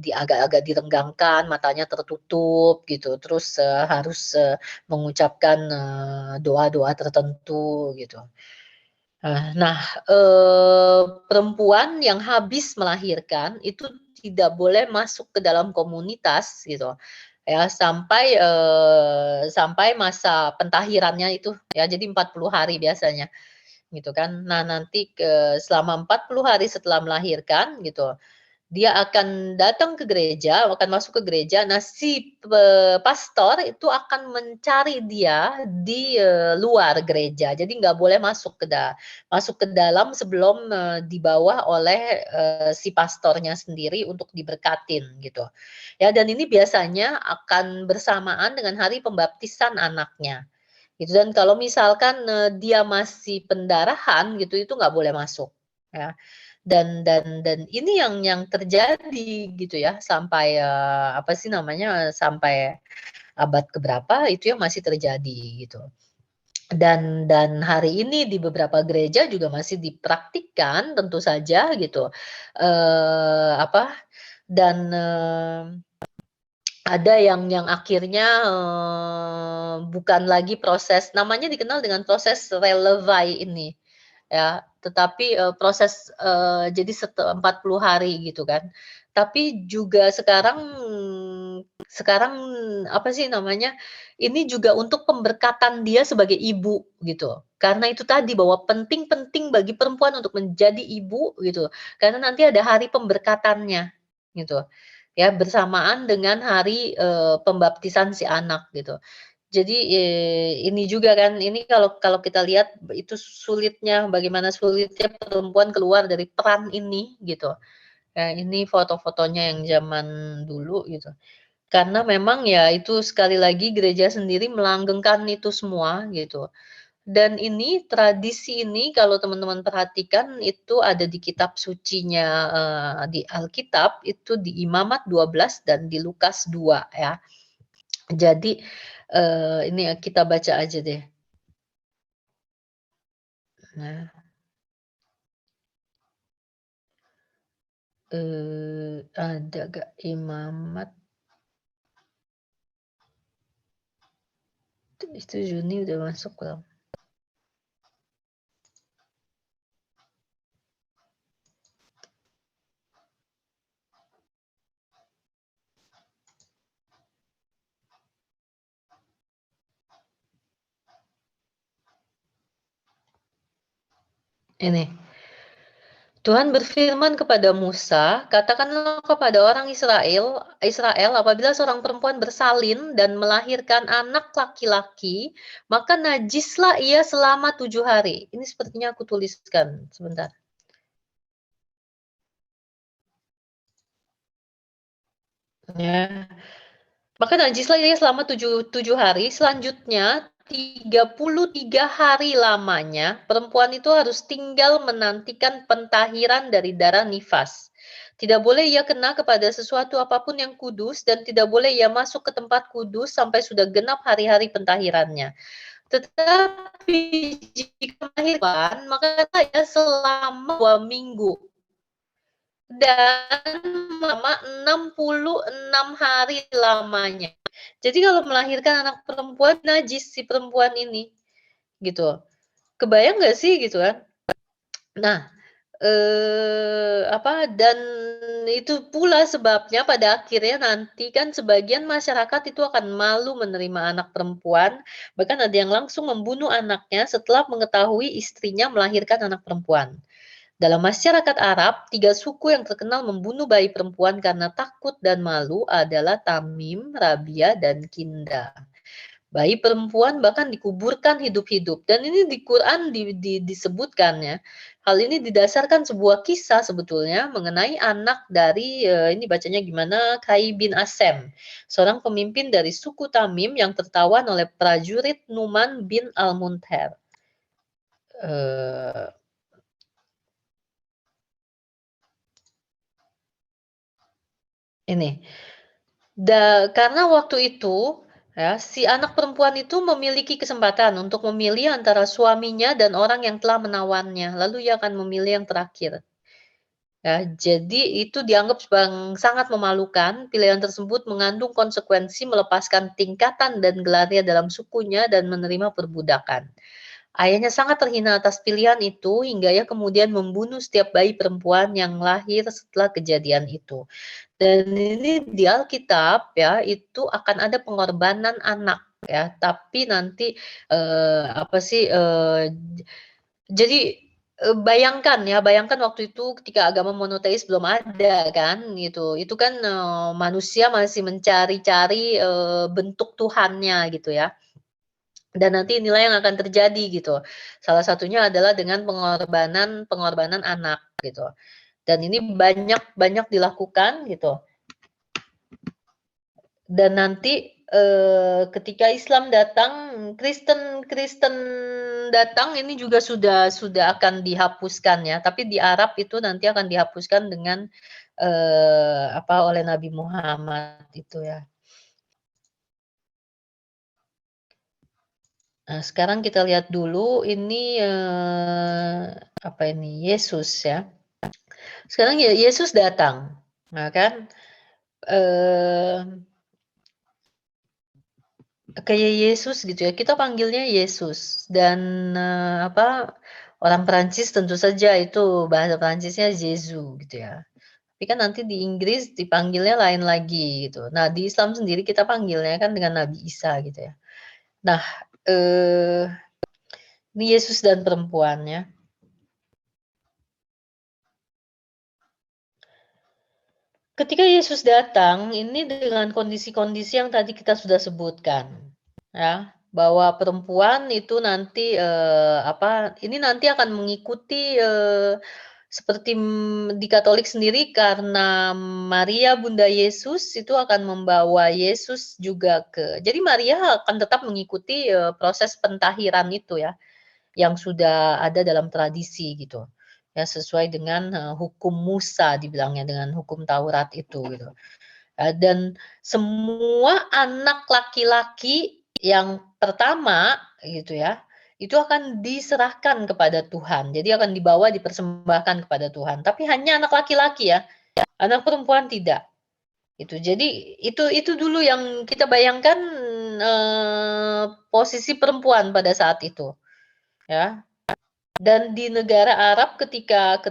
agak-agak direnggangkan, matanya tertutup gitu. Terus, harus, mengucapkan, doa-doa tertentu gitu. Nah, perempuan yang habis melahirkan itu tidak boleh masuk ke dalam komunitas gitu, ya sampai masa pentahirannya itu ya, jadi 40 hari biasanya gitu kan. Nah nanti selama 40 hari setelah melahirkan gitu, dia akan datang ke gereja, akan masuk ke gereja. Nah, si pastor itu akan mencari dia di, luar gereja. Jadi nggak boleh masuk ke dalam sebelum, dibawa oleh, si pastornya sendiri untuk diberkatin gitu. Ya, dan ini biasanya akan bersamaan dengan hari pembaptisan anaknya, gitu. Dan kalau misalkan, dia masih pendarahan gitu, itu nggak boleh masuk, ya. Dan ini yang terjadi gitu ya sampai, apa sih namanya, sampai abad keberapa itu yang masih terjadi gitu. Dan hari ini di beberapa gereja juga masih dipraktikkan tentu saja gitu, apa, dan, ada yang akhirnya, bukan lagi proses namanya dikenal dengan proses relevai ini. Ya, tetapi, jadi 40 hari gitu kan. Tapi juga sekarang apa sih namanya, ini juga untuk pemberkatan dia sebagai ibu gitu. Karena itu tadi bahwa penting-penting bagi perempuan untuk menjadi ibu gitu, karena nanti ada hari pemberkatannya gitu. Ya, bersamaan dengan hari, pembaptisan si anak gitu. Jadi, ini juga kan, ini kalau kalau kita lihat itu sulitnya, bagaimana sulitnya perempuan keluar dari peran ini gitu. Ini foto-fotonya yang zaman dulu gitu. Karena memang ya itu sekali lagi gereja sendiri melanggengkan itu semua gitu. Dan ini, tradisi ini kalau teman-teman perhatikan itu ada di kitab sucinya, di Alkitab itu di Imamat 12 dan di Lukas 2 ya. Jadi, ini ya kita baca aja deh. Nah, ada gak Imamat? Itu Juni udah masuk belum? Ini. Tuhan berfirman kepada Musa, "Katakanlah kepada orang Israel, apabila seorang perempuan bersalin dan melahirkan anak laki-laki, maka najislah ia selama 7 hari." Ini sepertinya aku tuliskan, sebentar. Ya. Maka najislah ia selama 7 hari, selanjutnya 33 hari lamanya perempuan itu harus tinggal menantikan pentahiran dari darah nifas. Tidak boleh ia kena kepada sesuatu apapun yang kudus dan tidak boleh ia masuk ke tempat kudus sampai sudah genap hari-hari pentahirannya. Tetapi jika melahirkan, maka ia selama 2 minggu dan selama 66 hari lamanya. Jadi kalau melahirkan anak perempuan, najis si perempuan ini, gitu. Kebayang nggak sih gitu kan? Nah, dan itu pula sebabnya pada akhirnya nanti kan sebagian masyarakat itu akan malu menerima anak perempuan, bahkan ada yang langsung membunuh anaknya setelah mengetahui istrinya melahirkan anak perempuan. Dalam masyarakat Arab, 3 suku yang terkenal membunuh bayi perempuan karena takut dan malu adalah Tamim, Rabia, dan Kinda. Bayi perempuan bahkan dikuburkan hidup-hidup dan ini di Quran disebutkan ya. Hal ini didasarkan sebuah kisah sebetulnya mengenai anak dari, ini bacanya gimana, Kai bin Asem, seorang pemimpin dari suku Tamim yang tertawan oleh prajurit Numan bin Al-Munter. Eee Ini, karena waktu itu, ya, si anak perempuan itu memiliki kesempatan untuk memilih antara suaminya dan orang yang telah menawannya, lalu ia akan memilih yang terakhir. Ya, jadi itu dianggap sangat memalukan, pilihan tersebut mengandung konsekuensi melepaskan tingkatan dan gelarnya dalam sukunya dan menerima perbudakan. Ayahnya sangat terhina atas pilihan itu hingga ia kemudian membunuh setiap bayi perempuan yang lahir setelah kejadian itu. Dan ini di Alkitab ya, itu akan ada pengorbanan anak ya, tapi nanti, apa sih, jadi, bayangkan waktu itu ketika agama monoteis belum ada kan gitu, itu kan, manusia masih mencari-cari, bentuk Tuhannya gitu ya, dan nanti inilah yang akan terjadi gitu. Salah satunya adalah dengan pengorbanan pengorbanan anak gitu, dan ini banyak banyak dilakukan gitu. Dan nanti, ketika Islam datang, Kristen Kristen datang ini juga sudah akan dihapuskan ya, tapi di Arab itu nanti akan dihapuskan dengan, oleh Nabi Muhammad itu ya. Nah, sekarang kita lihat dulu ini, apa ini, Yesus ya. Sekarang ya Yesus datang, nah kan, eee kayak Yesus gitu ya, kita panggilnya Yesus dan, orang Perancis tentu saja itu bahasa Perancisnya Jesu gitu ya. Tapi kan nanti di Inggris dipanggilnya lain lagi gitu. Nah di Islam sendiri kita panggilnya kan dengan Nabi Isa gitu ya. Nah, eee, ini Yesus dan perempuannya. Ketika Yesus datang, ini dengan kondisi-kondisi yang tadi kita sudah sebutkan, ya, bahwa perempuan itu nanti, ini nanti akan mengikuti, seperti, di Katolik sendiri karena Maria Bunda Yesus itu akan membawa Yesus juga jadi Maria akan tetap mengikuti, proses pentahiran itu ya. yang sudah ada dalam tradisi gitu. Ya sesuai dengan, hukum Musa dibilangnya, dengan hukum Taurat itu gitu. Dan semua anak laki-laki yang pertama gitu ya, itu akan diserahkan kepada Tuhan. Jadi akan dibawa dipersembahkan kepada Tuhan, tapi hanya anak laki-laki ya, anak perempuan tidak. Itu. Jadi itu dulu yang kita bayangkan, posisi perempuan pada saat itu, ya. Dan di negara Arab ketika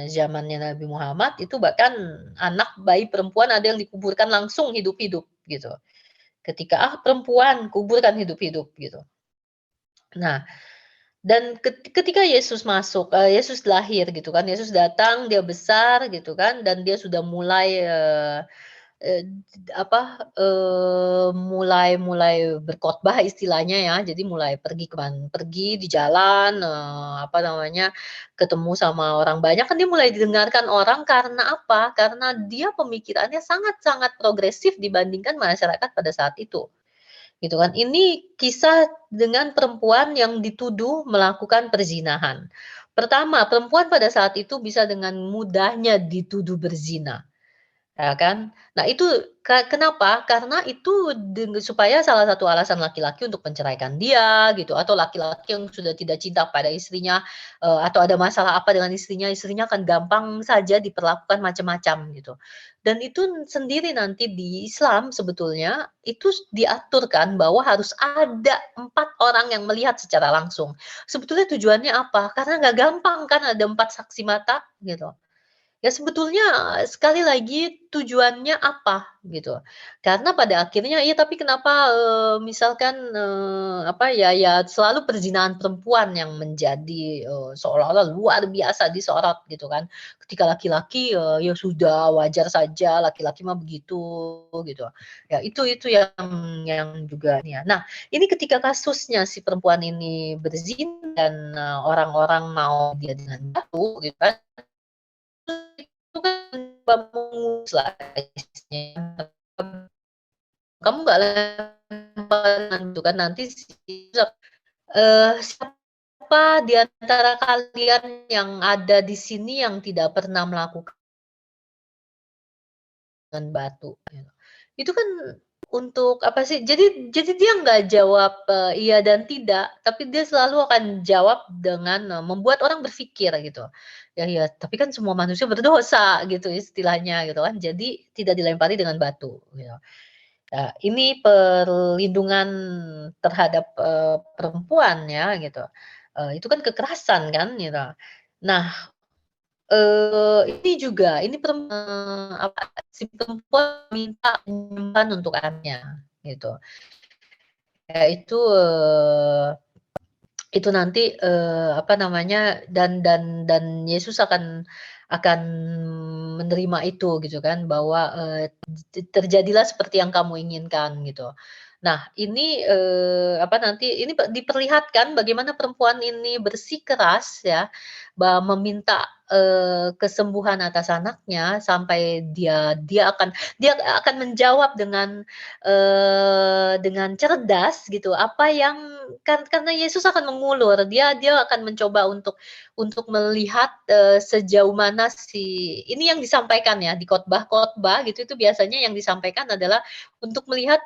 zamannya Nabi Muhammad itu bahkan anak bayi perempuan ada yang dikuburkan langsung hidup-hidup gitu. Ketika, perempuan kuburkan hidup-hidup gitu. Nah, dan ketika Yesus masuk, Yesus lahir gitu kan, Yesus datang, dia besar gitu kan, dan dia sudah mulai, Eee, mulai mulai berkhotbah istilahnya ya, jadi mulai pergi di jalan, apa namanya, ketemu sama orang banyak kan dia mulai didengarkan orang karena apa? Karena dia pemikirannya sangat-sangat progresif dibandingkan masyarakat pada saat itu, gitu kan. Ini kisah dengan perempuan yang dituduh melakukan perzinahan. Pertama, perempuan pada saat itu bisa dengan mudahnya dituduh berzina. Ya kan? Nah itu kenapa? Karena itu supaya salah satu alasan laki-laki untuk menceraikan dia gitu, atau laki-laki yang sudah tidak cinta pada istrinya, atau ada masalah apa dengan istrinya, istrinya akan gampang saja diperlakukan macam-macam gitu. Dan itu sendiri nanti di Islam sebetulnya itu diaturkan bahwa harus ada 4 orang yang melihat secara langsung. Sebetulnya tujuannya apa? Karena nggak gampang kan ada 4 saksi mata gitu. Ya sebetulnya sekali lagi tujuannya apa gitu. Karena pada akhirnya iya tapi kenapa, misalkan, ya selalu perzinahan perempuan yang menjadi, seolah-olah luar biasa disorot gitu kan. Ketika laki-laki, ya sudah wajar saja laki-laki mah begitu gitu. Ya itu yang juga ini ya. Nah ini ketika kasusnya si perempuan ini berzina dan, orang-orang mau dia dengan batu gitu kan, itu kan lah istilahnya, kamu nggak lemparan gitu kan nanti siapa di antara kalian yang ada di sini yang tidak pernah melakukan batu gitu. Itu kan untuk apa sih, jadi dia nggak jawab, iya dan tidak, tapi dia selalu akan jawab dengan, membuat orang berpikir gitu. Ya ya, tapi kan semua manusia berdosa gitu istilahnya gitu kan, jadi tidak dilempari dengan batu gitu. Nah, ini perlindungan terhadap, perempuan ya gitu, itu kan kekerasan kan gitu. Nah, ini juga, ini si perempuan minta menyimpan untuk anaknya, gitu. Ya itu nanti, apa namanya, dan Yesus akan menerima itu gitu kan, bahwa, terjadilah seperti yang kamu inginkan gitu. Nah ini, nanti ini diperlihatkan bagaimana perempuan ini bersikeras ya, meminta, kesembuhan atas anaknya sampai dia akan menjawab dengan cerdas gitu, apa yang karena Yesus akan mengulur, dia akan mencoba untuk melihat, sejauh mana ini yang disampaikan ya, di khotbah-khotbah gitu, itu biasanya yang disampaikan adalah untuk melihat,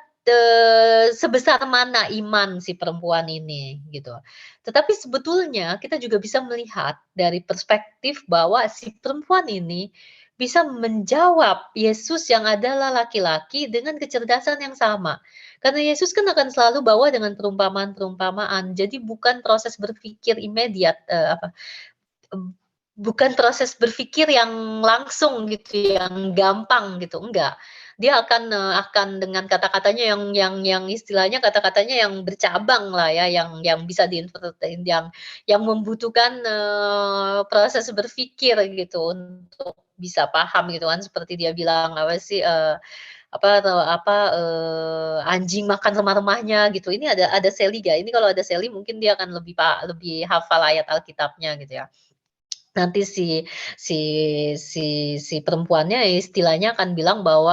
sebesar mana iman si perempuan ini, gitu. Tetapi sebetulnya kita juga bisa melihat dari perspektif bahwa si perempuan ini bisa menjawab Yesus yang adalah laki-laki dengan kecerdasan yang sama. Karena Yesus kan akan selalu bawa dengan perumpamaan-perumpamaan. Jadi bukan proses berpikir imediat, bukan proses berpikir yang langsung gitu, yang gampang gitu, enggak. Dia akan dengan kata-katanya yang istilahnya kata-katanya yang bercabang lah ya, yang bisa yang membutuhkan, proses berpikir gitu untuk bisa paham gitu kan, seperti dia bilang apa sih, anjing makan remah-remahnya gitu. Ini ada Sally ini kalau ada Sally mungkin dia akan lebih hafal ayat Alkitabnya gitu ya. Nanti si si perempuannya istilahnya akan bilang bahwa,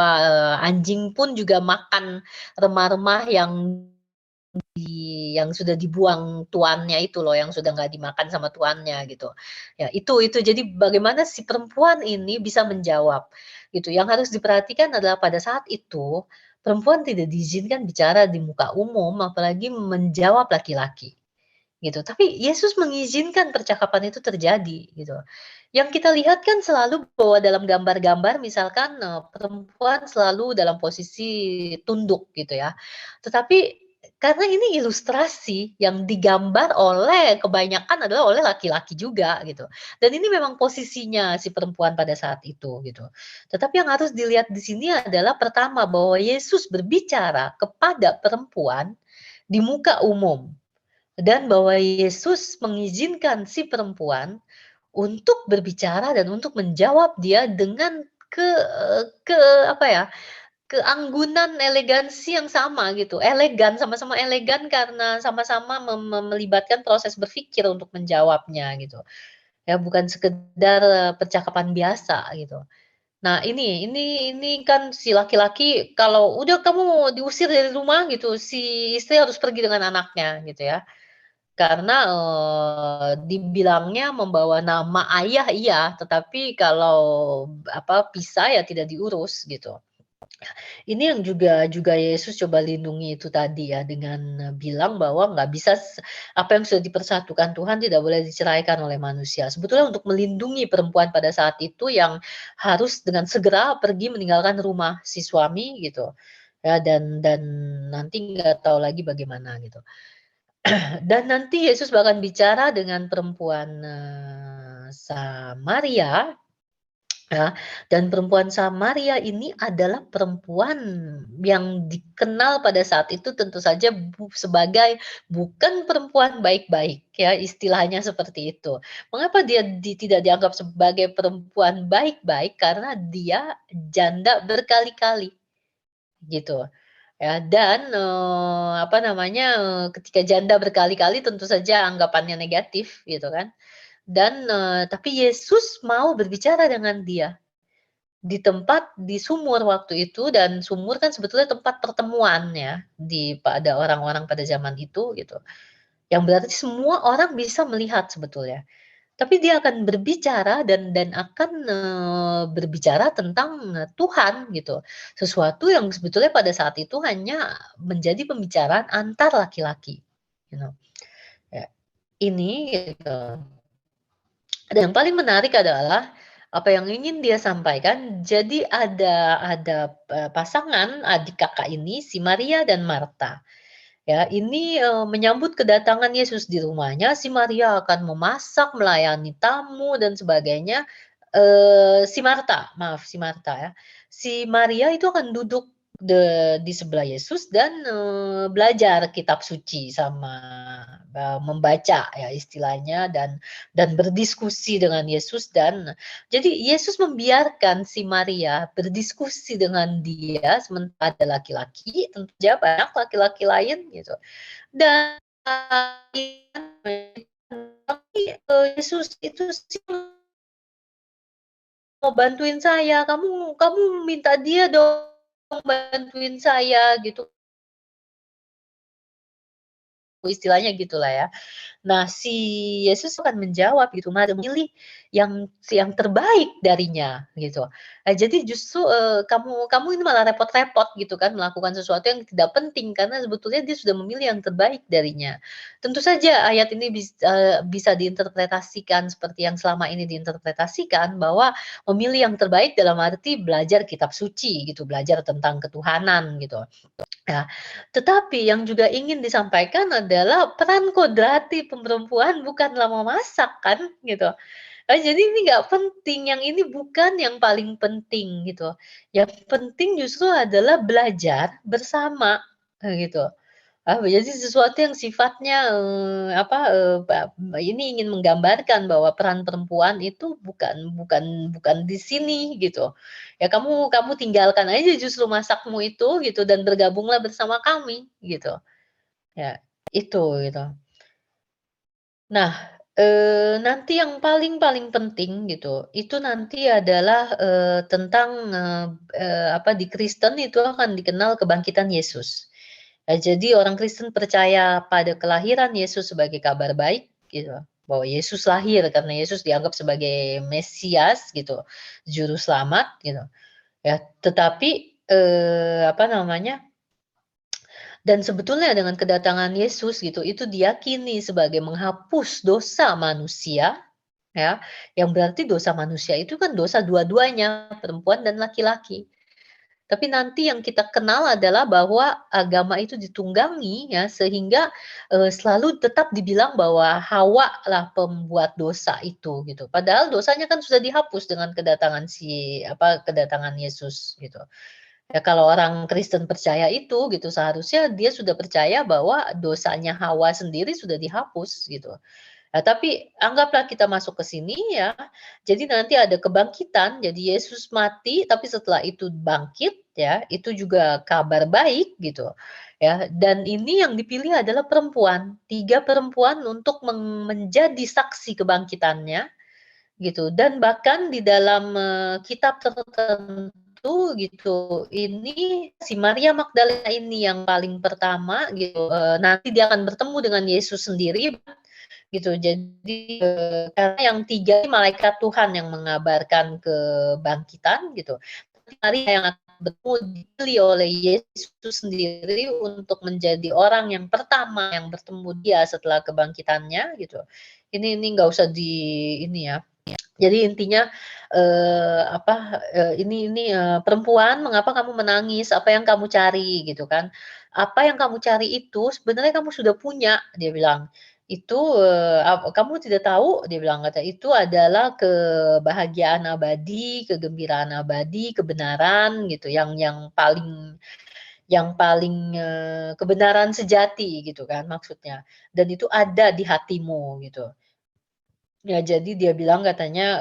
anjing pun juga makan remah-remah yang yang sudah dibuang tuannya itu loh, yang sudah nggak dimakan sama tuannya gitu. Ya itu jadi bagaimana si perempuan ini bisa menjawab gitu. Yang harus diperhatikan adalah pada saat itu, perempuan tidak diizinkan bicara di muka umum, apalagi menjawab laki-laki gitu. Tapi Yesus mengizinkan percakapan itu terjadi gitu. Yang kita lihat kan selalu bahwa dalam gambar-gambar misalkan, perempuan selalu dalam posisi tunduk gitu ya. Tetapi karena ini ilustrasi yang digambar oleh kebanyakan adalah oleh laki-laki juga gitu. Dan ini memang posisinya si perempuan pada saat itu gitu. Tetapi yang harus dilihat di sini adalah pertama bahwa Yesus berbicara kepada perempuan di muka umum. Dan bahwa Yesus mengizinkan si perempuan untuk berbicara dan untuk menjawab dia dengan ke apa ya, keanggunan elegansi yang sama gitu, elegan, sama-sama elegan karena sama-sama melibatkan proses berpikir untuk menjawabnya gitu. Ya bukan sekedar, percakapan biasa gitu. Nah ini kan si laki-laki kalau udah kamu diusir dari rumah gitu, si istri harus pergi dengan anaknya gitu ya. Karena, dibilangnya membawa nama ayah iya, tetapi kalau pisah ya tidak diurus gitu. Ini yang juga Yesus coba lindungi itu tadi ya dengan, bilang bahwa nggak bisa apa yang sudah dipersatukan Tuhan tidak boleh diceraikan oleh manusia. Sebetulnya untuk melindungi perempuan pada saat itu yang harus dengan segera pergi meninggalkan rumah si suami gitu, ya dan nanti nggak tahu lagi bagaimana gitu. Dan nanti Yesus bahkan bicara dengan perempuan, Samaria, ya, dan perempuan Samaria ini adalah perempuan yang dikenal pada saat itu tentu saja sebagai bukan perempuan baik-baik, ya, istilahnya seperti itu. Mengapa dia tidak dianggap sebagai perempuan baik-baik? Karena dia janda berkali-kali, gitu. Ya, dan, ketika janda berkali-kali tentu saja anggapannya negatif gitu kan. Dan, tapi Yesus mau berbicara dengan dia di sumur waktu itu dan sumur kan sebetulnya tempat pertemuan ya pada orang-orang pada zaman itu gitu. Yang berarti semua orang bisa melihat sebetulnya. Tapi dia akan berbicara dan akan, berbicara tentang, Tuhan gitu. Sesuatu yang sebetulnya pada saat itu hanya menjadi pembicaraan antar laki-laki, you know. Ya, ini gitu. Dan yang paling menarik adalah, apa yang ingin dia sampaikan, jadi ada, pasangan adik kakak ini si Maria dan Marta. Ya, ini, menyambut kedatangan Yesus di rumahnya, si Maria akan memasak, melayani tamu dan sebagainya, si Marta, maaf si Marta ya. Si Maria itu akan duduk di sebelah Yesus dan, belajar kitab suci sama, membaca ya istilahnya dan berdiskusi dengan Yesus dan jadi Yesus membiarkan si Maria berdiskusi dengan dia sementara ada laki-laki, tentu saja banyak laki-laki lain gitu. Dan tapi, Yesus itu sih mau bantuin saya, "Kamu kamu minta dia dong bantuin saya," gitu, istilahnya gitulah ya. Nah, si Yesus akan menjawab gitu, mari memilih yang terbaik darinya gitu. Jadi justru, kamu kamu ini malah repot-repot gitu kan melakukan sesuatu yang tidak penting karena sebetulnya dia sudah memilih yang terbaik darinya. Tentu saja ayat ini bisa diinterpretasikan seperti yang selama ini diinterpretasikan bahwa memilih yang terbaik dalam arti belajar kitab suci gitu, belajar tentang ketuhanan gitu. Ya, tetapi yang juga ingin disampaikan adalah peran kodrati perempuan bukanlah memasak kan, gitu. Jadi ini nggak penting, yang ini bukan yang paling penting gitu. Yang penting justru adalah belajar bersama, gitu. Jadi sesuatu yang sifatnya, ini ingin menggambarkan bahwa peran perempuan itu bukan di sini gitu. Ya kamu kamu tinggalkan aja justru masakmu itu gitu dan bergabunglah bersama kami gitu. Ya, itu gitu. Nah, nanti yang paling paling penting gitu, itu nanti adalah, tentang, di Kristen itu akan dikenal kebangkitan Yesus. Jadi orang Kristen percaya pada kelahiran Yesus sebagai kabar baik gitu, bahwa Yesus lahir karena Yesus dianggap sebagai Mesias gitu, juru selamat gitu, ya. Tetapi, apa namanya, dan sebetulnya dengan kedatangan Yesus gitu, itu diyakini sebagai menghapus dosa manusia, ya, yang berarti dosa manusia itu kan dosa dua-duanya, perempuan dan laki-laki. Tapi nanti yang kita kenal adalah bahwa agama itu ditunggangi ya, sehingga, selalu tetap dibilang bahwa Hawa lah pembuat dosa itu gitu. Padahal dosanya kan sudah dihapus dengan kedatangan kedatangan Yesus gitu. Ya kalau orang Kristen percaya itu gitu, seharusnya dia sudah percaya bahwa dosanya Hawa sendiri sudah dihapus gitu. Nah, tapi anggaplah kita masuk ke sini ya, jadi nanti ada kebangkitan, jadi Yesus mati, tapi setelah itu bangkit ya, itu juga kabar baik gitu ya, dan ini yang dipilih adalah perempuan, 3 perempuan untuk menjadi saksi kebangkitannya gitu, dan bahkan di dalam, kitab tertentu gitu, ini si Maria Magdalena ini yang paling pertama gitu, nanti dia akan bertemu dengan Yesus sendiri gitu. Jadi, karena yang 3 ini malaikat Tuhan yang mengabarkan kebangkitan gitu. Tapi Maria yang akan bertemu dipilih oleh Yesus sendiri untuk menjadi orang yang pertama yang bertemu dia setelah kebangkitannya gitu. Ini nggak usah ini ya. Jadi intinya, "Perempuan, mengapa kamu menangis? Apa yang kamu cari?" Gitu kan. "Apa yang kamu cari itu sebenarnya kamu sudah punya," dia bilang. "Itu, kamu tidak tahu," dia bilang "itu adalah kebahagiaan abadi, kegembiraan abadi, kebenaran gitu yang paling, kebenaran sejati," gitu kan maksudnya. "Dan itu ada di hatimu," gitu. Ya jadi dia bilang katanya,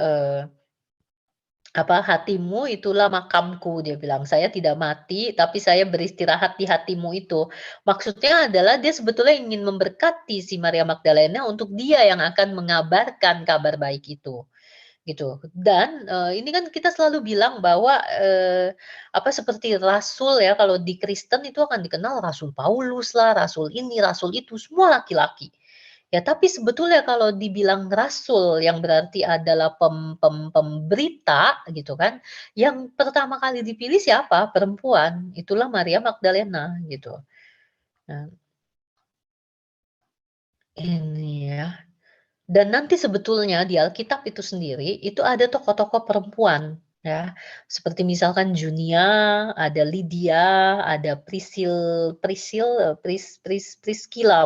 "Hatimu itulah makamku," dia bilang, "Saya tidak mati, tapi saya beristirahat di hatimu itu." Maksudnya adalah dia sebetulnya ingin memberkati si Maria Magdalena untuk dia yang akan mengabarkan kabar baik itu, gitu. Dan, ini kan kita selalu bilang bahwa, seperti rasul ya, kalau di Kristen itu akan dikenal Rasul Paulus lah, rasul ini, rasul itu, semua laki-laki. Ya, tapi sebetulnya kalau dibilang rasul yang berarti adalah pemberita gitu kan, yang pertama kali dipilih siapa? Perempuan, itulah Maria Magdalena gitu. Nah, ini ya. Dan nanti sebetulnya di Alkitab itu sendiri, itu ada tokoh-tokoh perempuan, ya. Seperti misalkan Junia, ada Lydia, ada Prisil Priscilla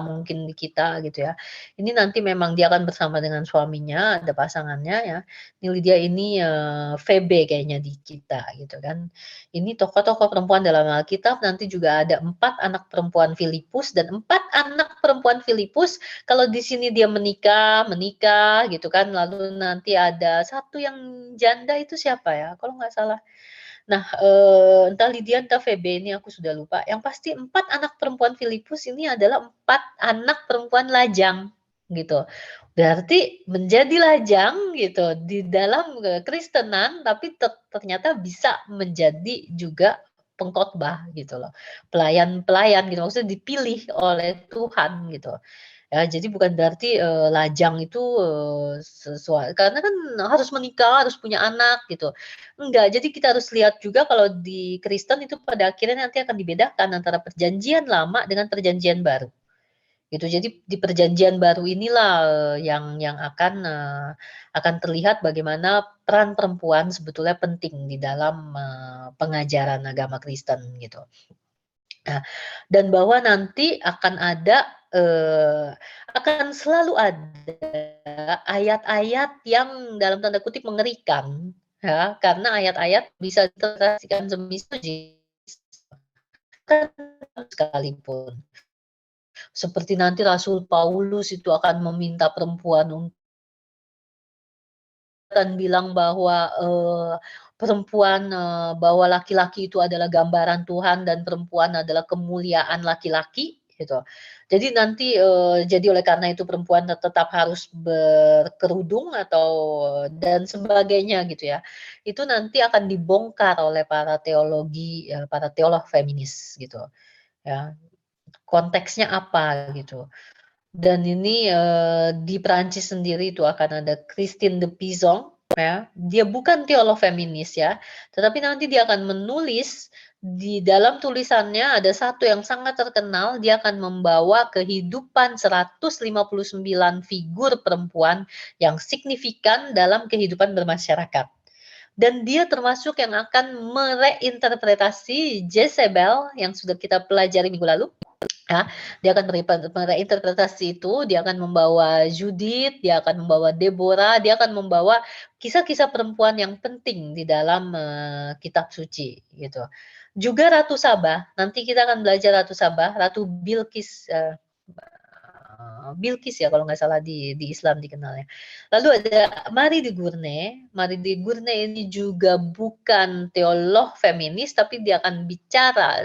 mungkin di kita gitu ya. Ini nanti memang dia akan bersama dengan suaminya, ada pasangannya ya. Ini Lydia ini, Febe kayaknya di kita gitu kan. Ini tokoh-tokoh perempuan dalam Alkitab, nanti juga ada 4 anak perempuan Filipus dan 4 anak perempuan Filipus kalau di sini dia menikah menikah gitu kan, lalu nanti ada satu yang janda itu siapa ya? Kalau nggak salah. Nah, entah Lydia entah Febe ini aku sudah lupa, yang pasti 4 anak perempuan Filipus ini adalah 4 anak perempuan lajang, gitu. Berarti menjadi lajang gitu di dalam, Kristenan, tapi ternyata bisa menjadi juga pengkhotbah gitu loh, pelayan-pelayan gitu, maksudnya dipilih oleh Tuhan gitu. Ya, jadi bukan berarti, lajang itu, karena kan harus menikah, harus punya anak gitu. Enggak, jadi kita harus lihat juga kalau di Kristen itu pada akhirnya nanti akan dibedakan antara perjanjian lama dengan perjanjian baru, gitu. Jadi di perjanjian baru inilah, yang akan terlihat bagaimana peran perempuan sebetulnya penting di dalam, pengajaran agama Kristen gitu. Nah, dan bahwa nanti eee, akan selalu ada ayat-ayat yang dalam tanda kutip "mengerikan", ya, karena ayat-ayat bisa diinterpretasikan sekalipun. Seperti nanti Rasul Paulus itu akan meminta perempuan dan bilang bahwa, bahwa laki-laki itu adalah gambaran Tuhan dan perempuan adalah kemuliaan laki-laki, gitu. Jadi nanti, jadi oleh karena itu perempuan tetap harus berkerudung atau dan sebagainya gitu ya. Itu nanti akan dibongkar oleh para teolog feminis gitu, ya. konteksnya apa gitu. Dan ini, di Prancis sendiri itu akan ada Christine de Pizan ya, dia bukan teolog feminis ya, tetapi nanti dia akan menulis, di dalam tulisannya ada satu yang sangat terkenal, dia akan membawa kehidupan 159 figur perempuan yang signifikan dalam kehidupan bermasyarakat. Dan dia termasuk yang akan mereinterpretasi Jezebel yang sudah kita pelajari minggu lalu. Ya, dia akan mereinterpretasi itu, dia akan membawa Judith, dia akan membawa Deborah, dia akan membawa kisah-kisah perempuan yang penting di dalam, kitab suci, gitu. Juga Ratu Saba, nanti kita akan belajar Ratu Saba, Ratu Bilqis, Bilqis ya kalau nggak salah di Islam dikenalnya. Lalu ada Marie de Gournay. Marie de Gournay ini juga bukan teolog feminis, tapi dia akan bicara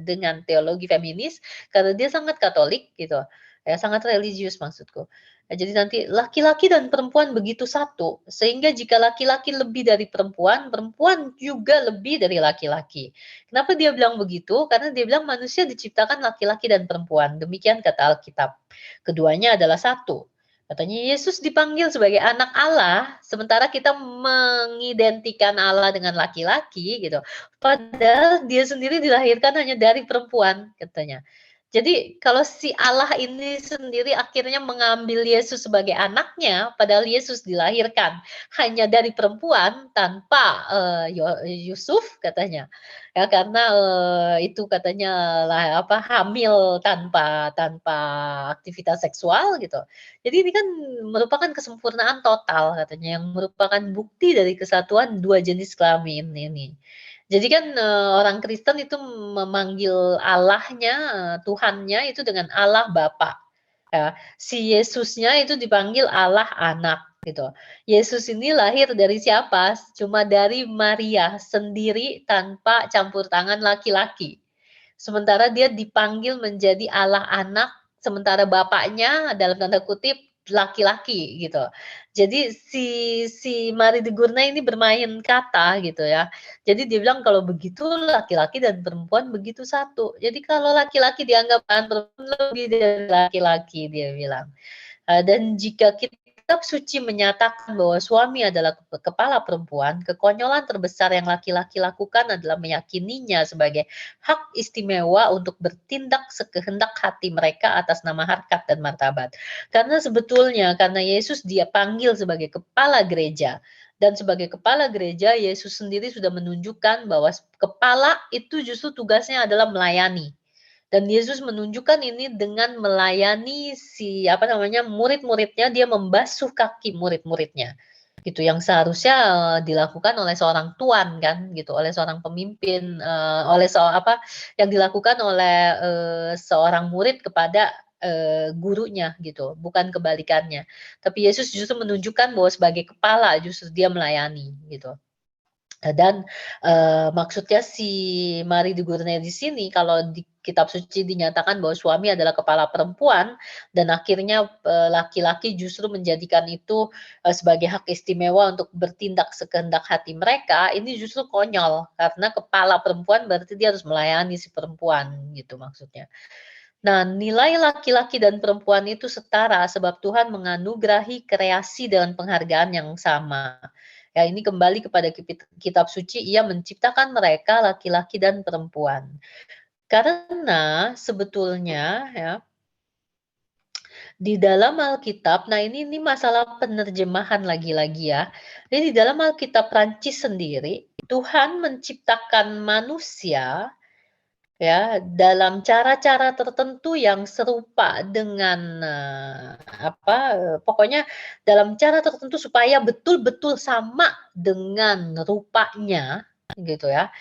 dengan teologi feminis karena dia sangat Katolik gitu, ya sangat religius maksudku. Jadi nanti laki-laki dan perempuan begitu satu, sehingga jika laki-laki lebih dari perempuan, perempuan juga lebih dari laki-laki. Kenapa dia bilang begitu? Karena dia bilang manusia diciptakan laki-laki dan perempuan, demikian kata Alkitab. Keduanya adalah satu. Katanya Yesus dipanggil sebagai anak Allah, sementara kita mengidentikan Allah dengan laki-laki gitu. Padahal dia sendiri dilahirkan hanya dari perempuan, katanya. Jadi kalau si Allah ini sendiri akhirnya mengambil Yesus sebagai anaknya, padahal Yesus dilahirkan hanya dari perempuan tanpa, Yusuf katanya. Ya karena, itu katanya lah apa, hamil tanpa tanpa aktivitas seksual gitu. Jadi ini kan merupakan kesempurnaan total katanya, yang merupakan bukti dari kesatuan 2 jenis kelamin ini. Jadi kan, orang Kristen itu memanggil Allahnya, Tuhannya itu dengan Allah Bapa, ya. Si Yesusnya itu dipanggil Allah Anak, gitu. Yesus ini lahir dari siapa? Cuma dari Maria sendiri tanpa campur tangan laki-laki. Sementara dia dipanggil menjadi Allah Anak, sementara bapaknya dalam tanda kutip laki-laki gitu. Jadi si si Marie de Gournay ini bermain kata gitu ya. Jadi dia bilang kalau begitu laki-laki dan perempuan begitu satu. Jadi kalau laki-laki dianggap perempuan lebih dari laki-laki dia bilang. Dan jika kitab suci menyatakan bahwa suami adalah kepala perempuan, kekonyolan terbesar yang laki-laki lakukan adalah meyakininya sebagai hak istimewa untuk bertindak sekehendak hati mereka atas nama harkat dan martabat. Karena sebetulnya karena Yesus dia panggil sebagai kepala gereja, dan sebagai kepala gereja Yesus sendiri sudah menunjukkan bahwa kepala itu justru tugasnya adalah melayani. Dan Yesus menunjukkan ini dengan melayani si apa namanya, murid-muridnya, dia membasuh kaki murid-muridnya, gitu. Yang seharusnya, dilakukan oleh seorang tuan kan, gitu, oleh seorang pemimpin, oleh apa, yang dilakukan oleh, seorang murid kepada, gurunya gitu, bukan kebalikannya. Tapi Yesus justru menunjukkan bahwa sebagai kepala justru dia melayani, gitu. Dan, maksudnya si Marie de Gournay di sini kalau di kitab suci dinyatakan bahwa suami adalah kepala perempuan dan akhirnya, laki-laki justru menjadikan itu, sebagai hak istimewa untuk bertindak sekehendak hati mereka, ini justru konyol. Karena kepala perempuan berarti dia harus melayani si perempuan, gitu maksudnya. Nah, nilai laki-laki dan perempuan itu setara sebab Tuhan menganugerahi kreasi dengan penghargaan yang sama. Ya, ini kembali kepada kitab suci, ia menciptakan mereka laki-laki dan perempuan. Karena sebetulnya ya, di dalam Alkitab, nah ini masalah penerjemahan lagi-lagi ya. Jadi di dalam Alkitab Prancis sendiri, Tuhan menciptakan manusia ya, dalam cara-cara tertentu yang serupa dengan, pokoknya dalam cara tertentu supaya betul-betul sama dengan rupanya, gitu ya.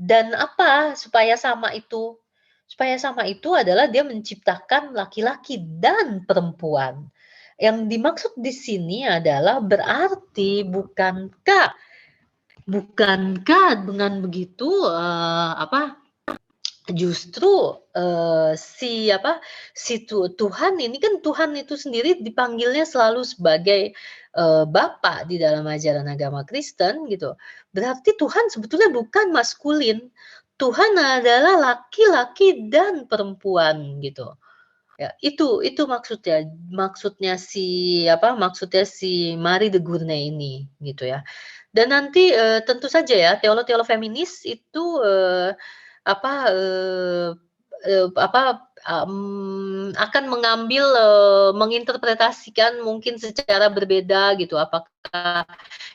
Dan apa supaya sama itu? Supaya sama itu adalah dia menciptakan laki-laki dan perempuan. Yang dimaksud di sini adalah berarti bukankah dengan begitu, justru, Tuhan ini kan Tuhan itu sendiri dipanggilnya selalu sebagai, Bapa di dalam ajaran agama Kristen gitu. Berarti Tuhan sebetulnya bukan maskulin, Tuhan adalah laki-laki dan perempuan gitu. Ya, itu maksudnya maksudnya si Marie de Gournay ini gitu ya. Dan nanti, tentu saja ya teolog-teolog feminis itu, apa, eee akan mengambil, menginterpretasikan mungkin secara berbeda gitu. Apakah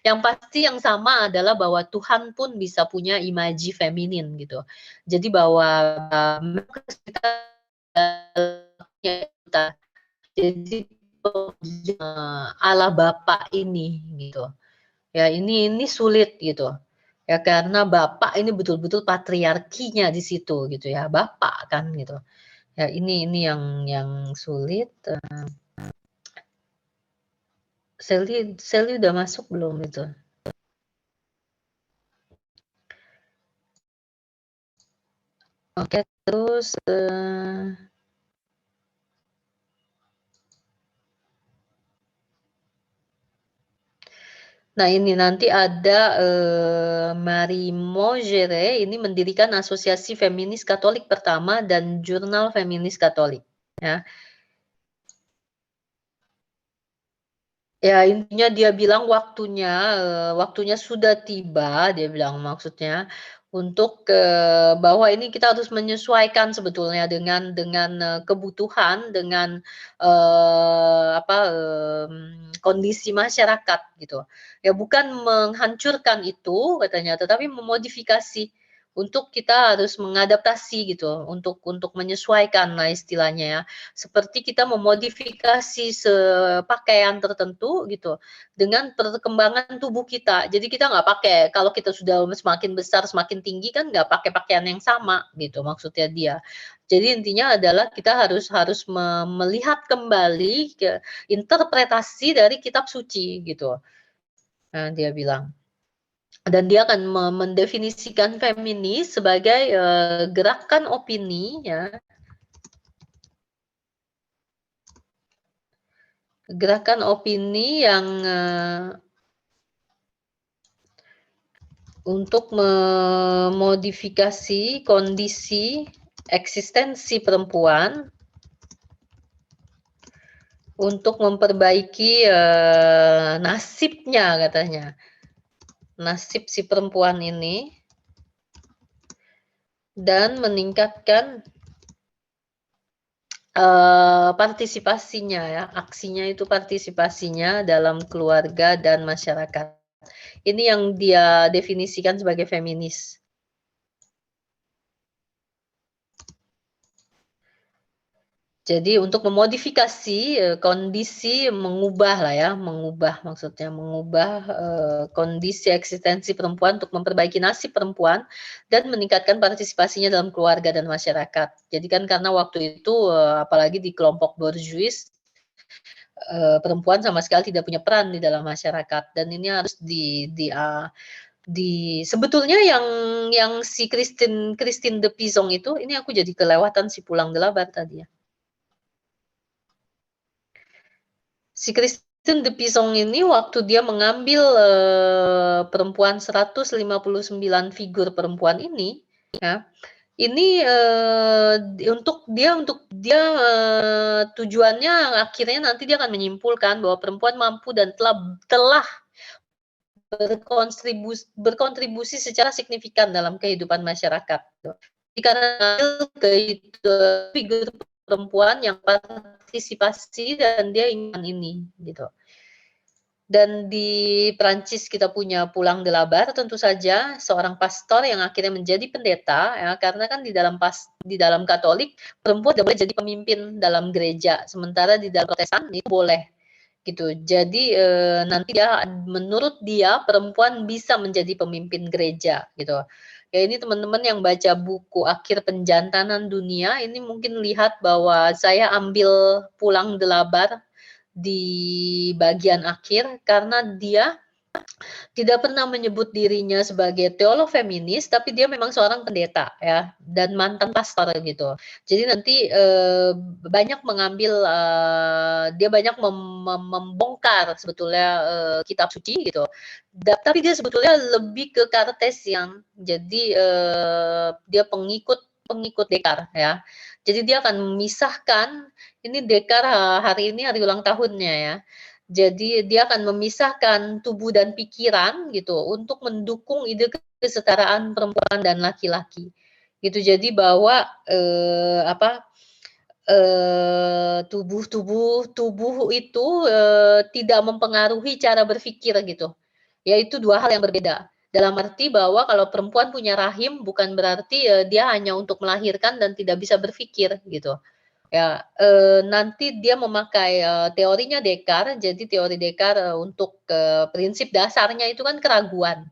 yang pasti yang sama adalah bahwa Tuhan pun bisa punya imaji feminin gitu. Jadi bahwa kita jadi Allah Bapa ini gitu. Ya ini sulit gitu. Ya karena bapak ini betul-betul patriarkinya di situ gitu ya, bapak kan gitu. Ya ini yang sulit, Sally udah masuk belum itu? Oke terus, nah ini nanti ada, Marie Mogere ini mendirikan Asosiasi Feminis Katolik pertama dan Jurnal Feminis Katolik, ya. Ya intinya dia bilang waktunya sudah tiba, dia bilang maksudnya untuk, bahwa ini kita harus menyesuaikan sebetulnya dengan kebutuhan, dengan, kondisi masyarakat gitu. Ya bukan menghancurkan itu katanya, tetapi memodifikasi untuk kita harus mengadaptasi gitu, untuk menyesuaikan lah istilahnya ya. Seperti kita memodifikasi pakaian tertentu gitu, dengan perkembangan tubuh kita. Jadi kita nggak pakai kalau kita sudah semakin besar, semakin tinggi kan nggak pakai pakaian yang sama gitu maksudnya dia. Jadi intinya adalah kita harus harus melihat kembali ke interpretasi dari kitab suci gitu. Nah dia bilang. Dan dia akan mendefinisikan feminis sebagai, gerakan opini ya, gerakan opini yang, untuk memodifikasi kondisi eksistensi perempuan untuk memperbaiki, nasibnya katanya, nasib si perempuan ini dan meningkatkan, partisipasinya ya, aksinya itu partisipasinya dalam keluarga dan masyarakat. Ini yang dia definisikan sebagai feminis. Jadi untuk memodifikasi, kondisi mengubah maksudnya mengubah, kondisi eksistensi perempuan untuk memperbaiki nasib perempuan dan meningkatkan partisipasinya dalam keluarga dan masyarakat. Jadi kan karena waktu itu, apalagi di kelompok bourgeois, perempuan sama sekali tidak punya peran di dalam masyarakat dan ini harus sebetulnya yang si Christine de Pizon itu, ini aku jadi kelewatan si Pulang Delabar tadi ya. Si Christine de Pizon ini waktu dia mengambil, perempuan 159 figur perempuan ini, ya, ini, tujuannya akhirnya nanti dia akan menyimpulkan bahwa perempuan mampu dan telah berkontribusi secara signifikan dalam kehidupan masyarakat, gitu. Karena figur perempuan yang partisipasi dan dia ingin ini, gitu. Dan di Prancis kita punya Pulang Delabar tentu saja seorang pastor yang akhirnya menjadi pendeta ya, karena kan di dalam Katolik perempuan tidak boleh jadi pemimpin dalam gereja, sementara di dalam Protestan itu boleh gitu. Jadi, nanti menurut dia perempuan bisa menjadi pemimpin gereja gitu. Ya ini teman-teman yang baca buku Akhir Penjantanan Dunia ini mungkin lihat bahwa saya ambil Pulang Delabar di bagian akhir karena dia tidak pernah menyebut dirinya sebagai teolog feminis, tapi dia memang seorang pendeta ya, dan mantan pastor gitu. Jadi nanti, banyak mengambil, dia banyak membongkar sebetulnya, kitab suci gitu. Tapi dia sebetulnya lebih ke Kartesian. Jadi, dia pengikut pengikut Descartes ya. Jadi dia akan memisahkan, ini Descartes hari ini hari ulang tahunnya ya. Jadi dia akan memisahkan tubuh dan pikiran gitu untuk mendukung ide kesetaraan perempuan dan laki-laki. Gitu. Jadi bahwa, tubuh itu, tidak mempengaruhi cara berpikir gitu. Ya itu 2 hal yang berbeda. Dalam arti bahwa kalau perempuan punya rahim bukan berarti, dia hanya untuk melahirkan dan tidak bisa berpikir gitu. Ya, nanti dia memakai, teorinya Descartes, jadi teori Descartes, untuk, prinsip dasarnya itu kan keraguan.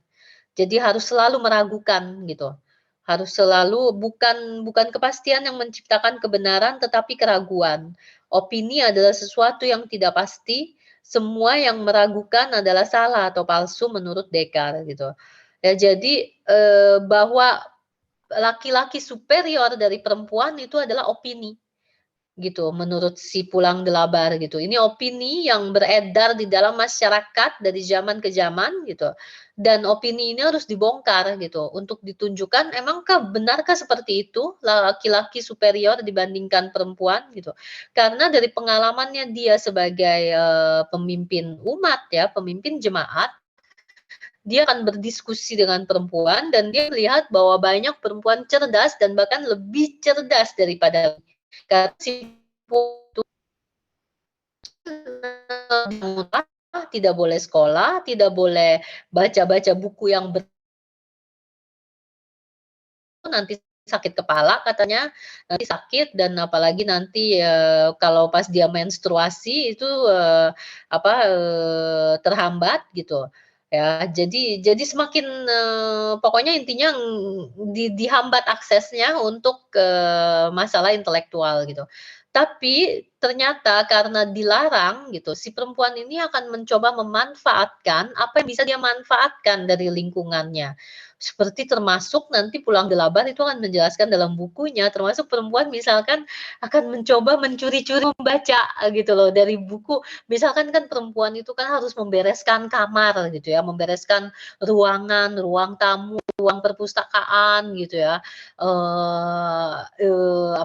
Jadi harus selalu meragukan gitu. Harus selalu bukan kepastian yang menciptakan kebenaran, tetapi keraguan. Opini adalah sesuatu yang tidak pasti, semua yang meragukan adalah salah atau palsu menurut Descartes gitu. Ya jadi, bahwa laki-laki superior dari perempuan itu adalah opini. Gitu, menurut si Pulang Delabar gitu. Ini opini yang beredar di dalam masyarakat dari zaman ke zaman gitu, dan opini ini harus dibongkar gitu, untuk ditunjukkan emangkah benarkah seperti itu laki-laki superior dibandingkan perempuan gitu. Karena dari pengalamannya dia sebagai, pemimpin umat ya, pemimpin jemaat, dia akan berdiskusi dengan perempuan dan dia melihat bahwa banyak perempuan cerdas dan bahkan lebih cerdas daripada karena si tidak boleh sekolah, tidak boleh baca-baca buku yang nanti sakit kepala katanya, nanti sakit dan apalagi nanti, kalau pas dia menstruasi itu, terhambat gitu, ya. Jadi semakin, pokoknya intinya, dihambat aksesnya untuk, masalah intelektual gitu. Tapi ternyata karena dilarang gitu, si perempuan ini akan mencoba memanfaatkan apa yang bisa dia manfaatkan dari lingkungannya. Seperti termasuk nanti Pulang Delabar itu akan menjelaskan dalam bukunya, termasuk perempuan misalkan akan mencoba mencuri-curi membaca, gitu loh, dari buku. Misalkan kan perempuan itu kan harus membereskan kamar gitu ya, membereskan ruangan, ruang tamu, ruang perpustakaan gitu ya,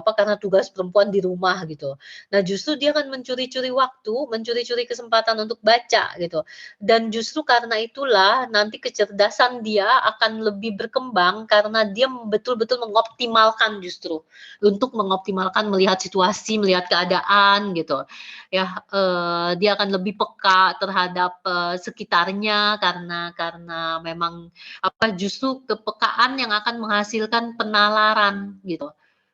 karena tugas perempuan di rumah gitu. Nah justru dia akan mencuri-curi waktu, mencuri-curi kesempatan untuk baca gitu. Dan justru karena itulah nanti kecerdasan dia akan lebih berkembang karena dia betul-betul mengoptimalkan justru, untuk mengoptimalkan melihat situasi, melihat keadaan gitu. Ya, dia akan lebih peka terhadap, sekitarnya karena memang justru kepekaan yang akan menghasilkan penalaran gitu.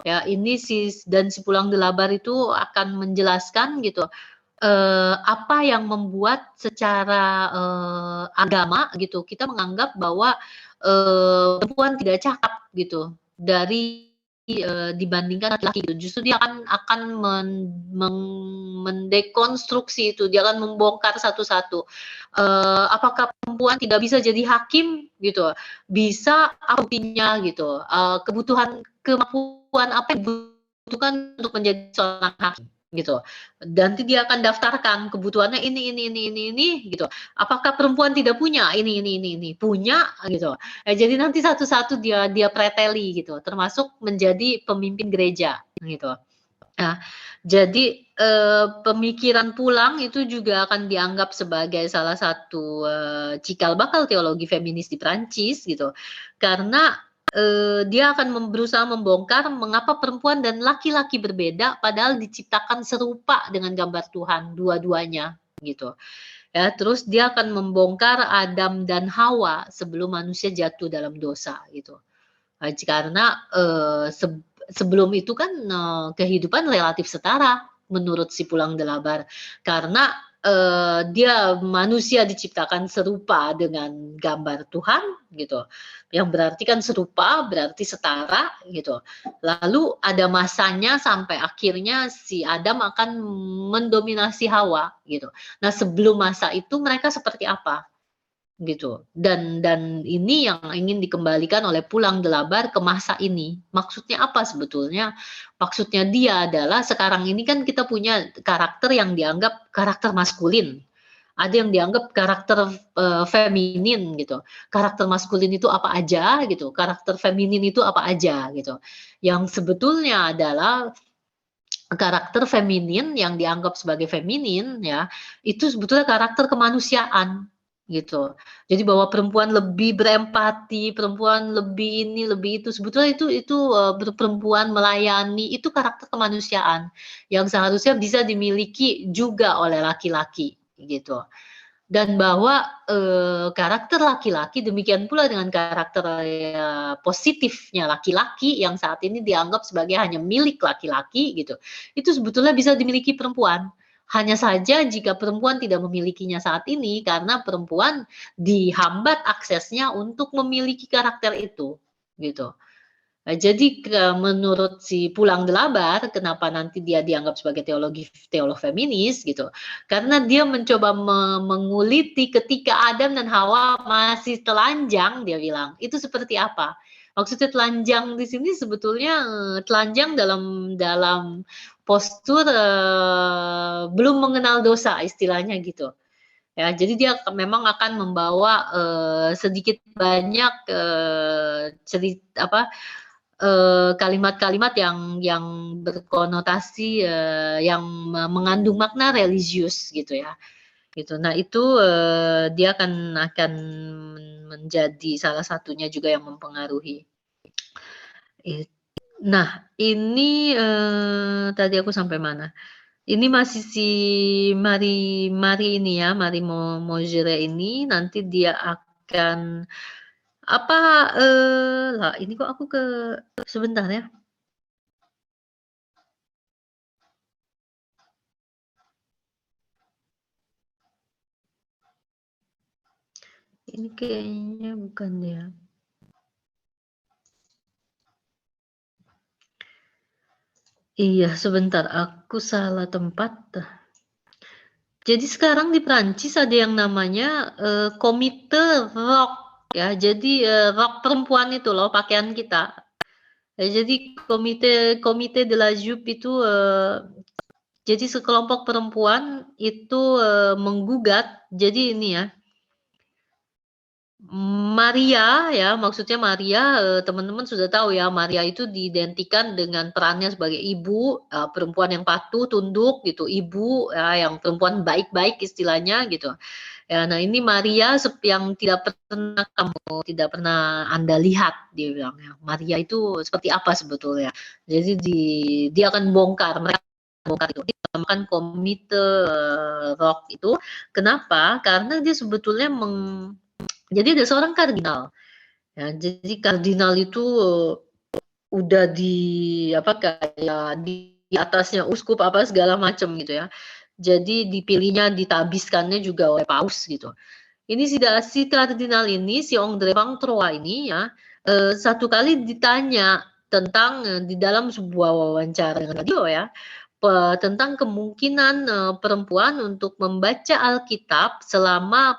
Ya ini si Pulang Delabar itu akan menjelaskan gitu, apa yang membuat secara, agama gitu, kita menganggap bahwa, perempuan tidak cakap gitu, dari, dibandingkan laki-laki gitu. Justru dia akan mendekonstruksi itu, dia akan membongkar satu-satu. Apakah perempuan tidak bisa jadi hakim gitu? Bisa, apa buktinya gitu? Kemampuan apa yang dibutuhkan untuk menjadi seorang hakim gitu. Nanti dia akan daftarkan kebutuhannya ini gitu. Apakah perempuan tidak punya ini? Punya gitu. Jadi nanti satu-satu dia dia preteli gitu, termasuk menjadi pemimpin gereja gitu. Nah, jadi, pemikiran Pulang itu juga akan dianggap sebagai salah satu, cikal bakal teologi feminis di Prancis gitu. Karena, dia akan berusaha membongkar mengapa perempuan dan laki-laki berbeda padahal diciptakan serupa dengan gambar Tuhan dua-duanya gitu. Ya, terus dia akan membongkar Adam dan Hawa sebelum manusia jatuh dalam dosa gitu. Karena, sebelum itu kan, kehidupan relatif setara menurut si Pulang Delabar. Karena, dia manusia diciptakan serupa dengan gambar Tuhan gitu, yang berarti kan serupa, berarti setara gitu. Lalu ada masanya sampai akhirnya si Adam akan mendominasi Hawa gitu. Nah sebelum masa itu mereka seperti apa? gitu. Dan ini yang ingin dikembalikan oleh Pulang Delabar ke masa ini. Maksudnya apa sebetulnya? Maksudnya dia adalah sekarang ini kan kita punya karakter yang dianggap karakter maskulin. Ada yang dianggap karakter feminin gitu. Karakter maskulin itu apa aja gitu, karakter feminin itu apa aja gitu. Yang sebetulnya adalah karakter feminin yang dianggap sebagai feminin ya, itu sebetulnya karakter kemanusiaan, gitu. Jadi bahwa perempuan lebih berempati, perempuan lebih ini, lebih itu, sebetulnya itu, perempuan melayani, itu karakter kemanusiaan yang seharusnya bisa dimiliki juga oleh laki-laki, gitu. Dan bahwa, karakter laki-laki demikian pula dengan karakter, positifnya laki-laki yang saat ini dianggap sebagai hanya milik laki-laki gitu, itu sebetulnya bisa dimiliki perempuan. Hanya saja jika perempuan tidak memilikinya saat ini karena perempuan dihambat aksesnya untuk memiliki karakter itu, gitu. Jadi menurut si Pulang Delabar, kenapa nanti dia dianggap sebagai teolog feminis gitu, karena dia mencoba menguliti ketika Adam dan Hawa masih telanjang, dia bilang, itu seperti apa. Maksudnya telanjang di sini sebetulnya, telanjang dalam dalam postur, belum mengenal dosa istilahnya gitu. Ya, jadi dia memang akan membawa, sedikit banyak, kalimat-kalimat yang berkonotasi, yang mengandung makna religius gitu ya, gitu. Nah itu, dia akan menjadi salah satunya juga yang mempengaruhi. It nah ini, tadi aku sampai mana? Ini masih si Mari ini ya, Mari Mozere ini nanti dia akan apa, lah ini kok aku sebentar ya. Ini kayaknya bukan dia. Iya, sebentar, aku salah tempat. Jadi sekarang di Prancis ada yang namanya, Komite Rock ya. Jadi, rok perempuan itu loh, pakaian kita. Jadi Komite Komite de la Jupe itu, jadi sekelompok perempuan itu, menggugat, jadi ini ya, Maria ya, maksudnya Maria, teman-teman sudah tahu ya, Maria itu diidentikan dengan perannya sebagai ibu, perempuan yang patuh, tunduk gitu, ibu ya, yang perempuan baik-baik istilahnya gitu. Ya, nah ini Maria yang tidak pernah Anda lihat, dia bilang ya. Maria itu seperti apa sebetulnya. Jadi dia akan mereka bongkar itu. Dinamakan Komite Rock itu. Kenapa? Karena dia sebetulnya jadi ada seorang kardinal, ya, jadi kardinal itu, udah kayak di atasnya uskup apa segala macam gitu ya. Jadi dipilihnya, ditabiskannya juga oleh paus gitu. Ini si kardinal ini, si Ondrej van Troa ini ya, satu kali ditanya tentang, di dalam sebuah wawancara dengan radio ya, tentang kemungkinan, perempuan untuk membaca Alkitab selama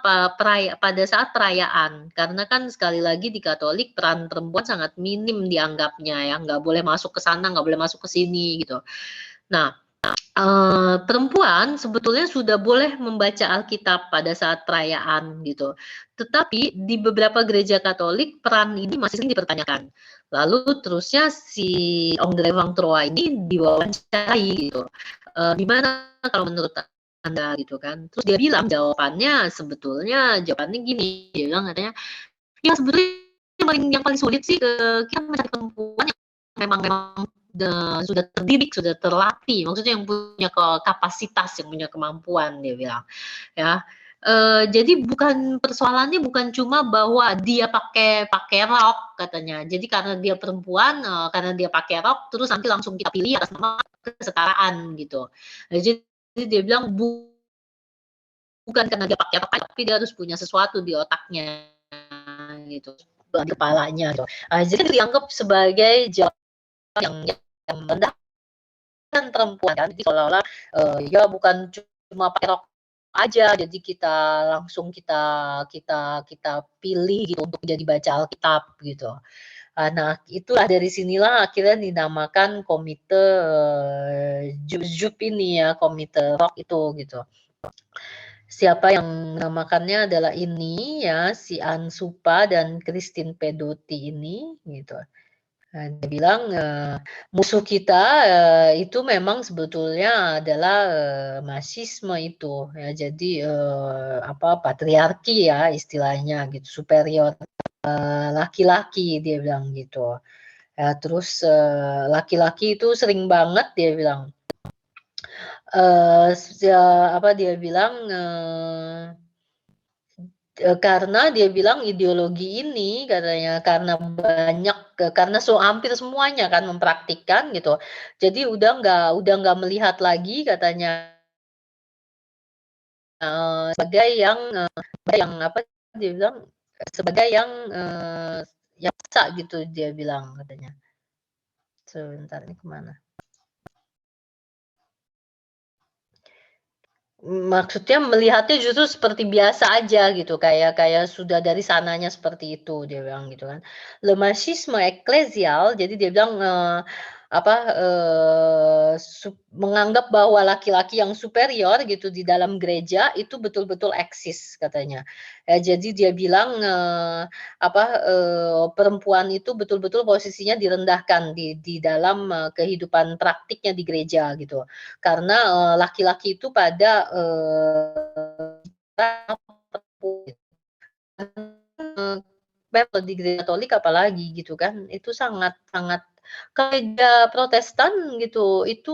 pada saat perayaan. Karena kan sekali lagi di Katolik peran perempuan sangat minim dianggapnya ya, nggak boleh masuk ke sana, nggak boleh masuk ke sini gitu. Nah, perempuan sebetulnya sudah boleh membaca Alkitab pada saat perayaan gitu. Tetapi di beberapa gereja Katolik peran ini masih sering dipertanyakan. Lalu terusnya si Ondrej van Troa ini diwawancarai gitu, "Gimana kalau menurut Anda?" Gitu kan. Terus dia bilang jawabannya gini, dia bilang katanya, "Ya sebetulnya yang paling sulit sih, kita mencari perempuan yang memang sudah terdidik, sudah terlatih, maksudnya yang punya kapasitas, yang punya kemampuan," dia bilang, ya. Jadi persoalannya bukan cuma bahwa dia pakai rok katanya. Jadi karena dia perempuan, karena dia pakai rok, terus nanti langsung kita pilih atas nama kesetaraan gitu. Nah, jadi dia bilang bukan karena dia pakai rok, tapi dia harus punya sesuatu di otaknya gitu, di kepalanya gitu. Jadi dianggap sebagai yang merendahkan perempuan kan, jadi seolah-olah, ya bukan cuma pakai rok aja, jadi kita langsung kita kita kita pilih gitu untuk jadi baca Alkitab gitu. Nah, itulah dari sinilah akhirnya dinamakan komite, JUP ini ya, komite rock itu gitu. Siapa yang menamakannya adalah ini ya, si Ansupa dan Christine Pedotti ini gitu. Dia bilang, musuh kita, itu memang sebetulnya adalah, Marxisme itu ya. Jadi, patriarki ya istilahnya gitu, superior, laki-laki dia bilang gitu. Terus, laki-laki itu sering banget dia bilang, dia bilang, karena dia bilang ideologi ini katanya karena hampir semuanya kan mempraktikkan gitu. Jadi udah nggak melihat lagi katanya, sebagai yang apa, dia bilang, sebagai yang bisa gitu dia bilang katanya. Sebentar ini kemana? Maksudnya melihatnya justru seperti biasa aja gitu, kayak kayak sudah dari sananya seperti itu, dia bilang gitu kan. Le marxisme ecclésial, jadi dia bilang, menganggap bahwa laki-laki yang superior gitu di dalam gereja itu betul-betul eksis katanya. Jadi dia bilang, perempuan itu betul-betul posisinya direndahkan di dalam, kehidupan praktiknya di gereja gitu. Karena, laki-laki itu pada, di gereja Katolik apalagi gitu kan, itu sangat sangat gereja Protestan gitu, itu,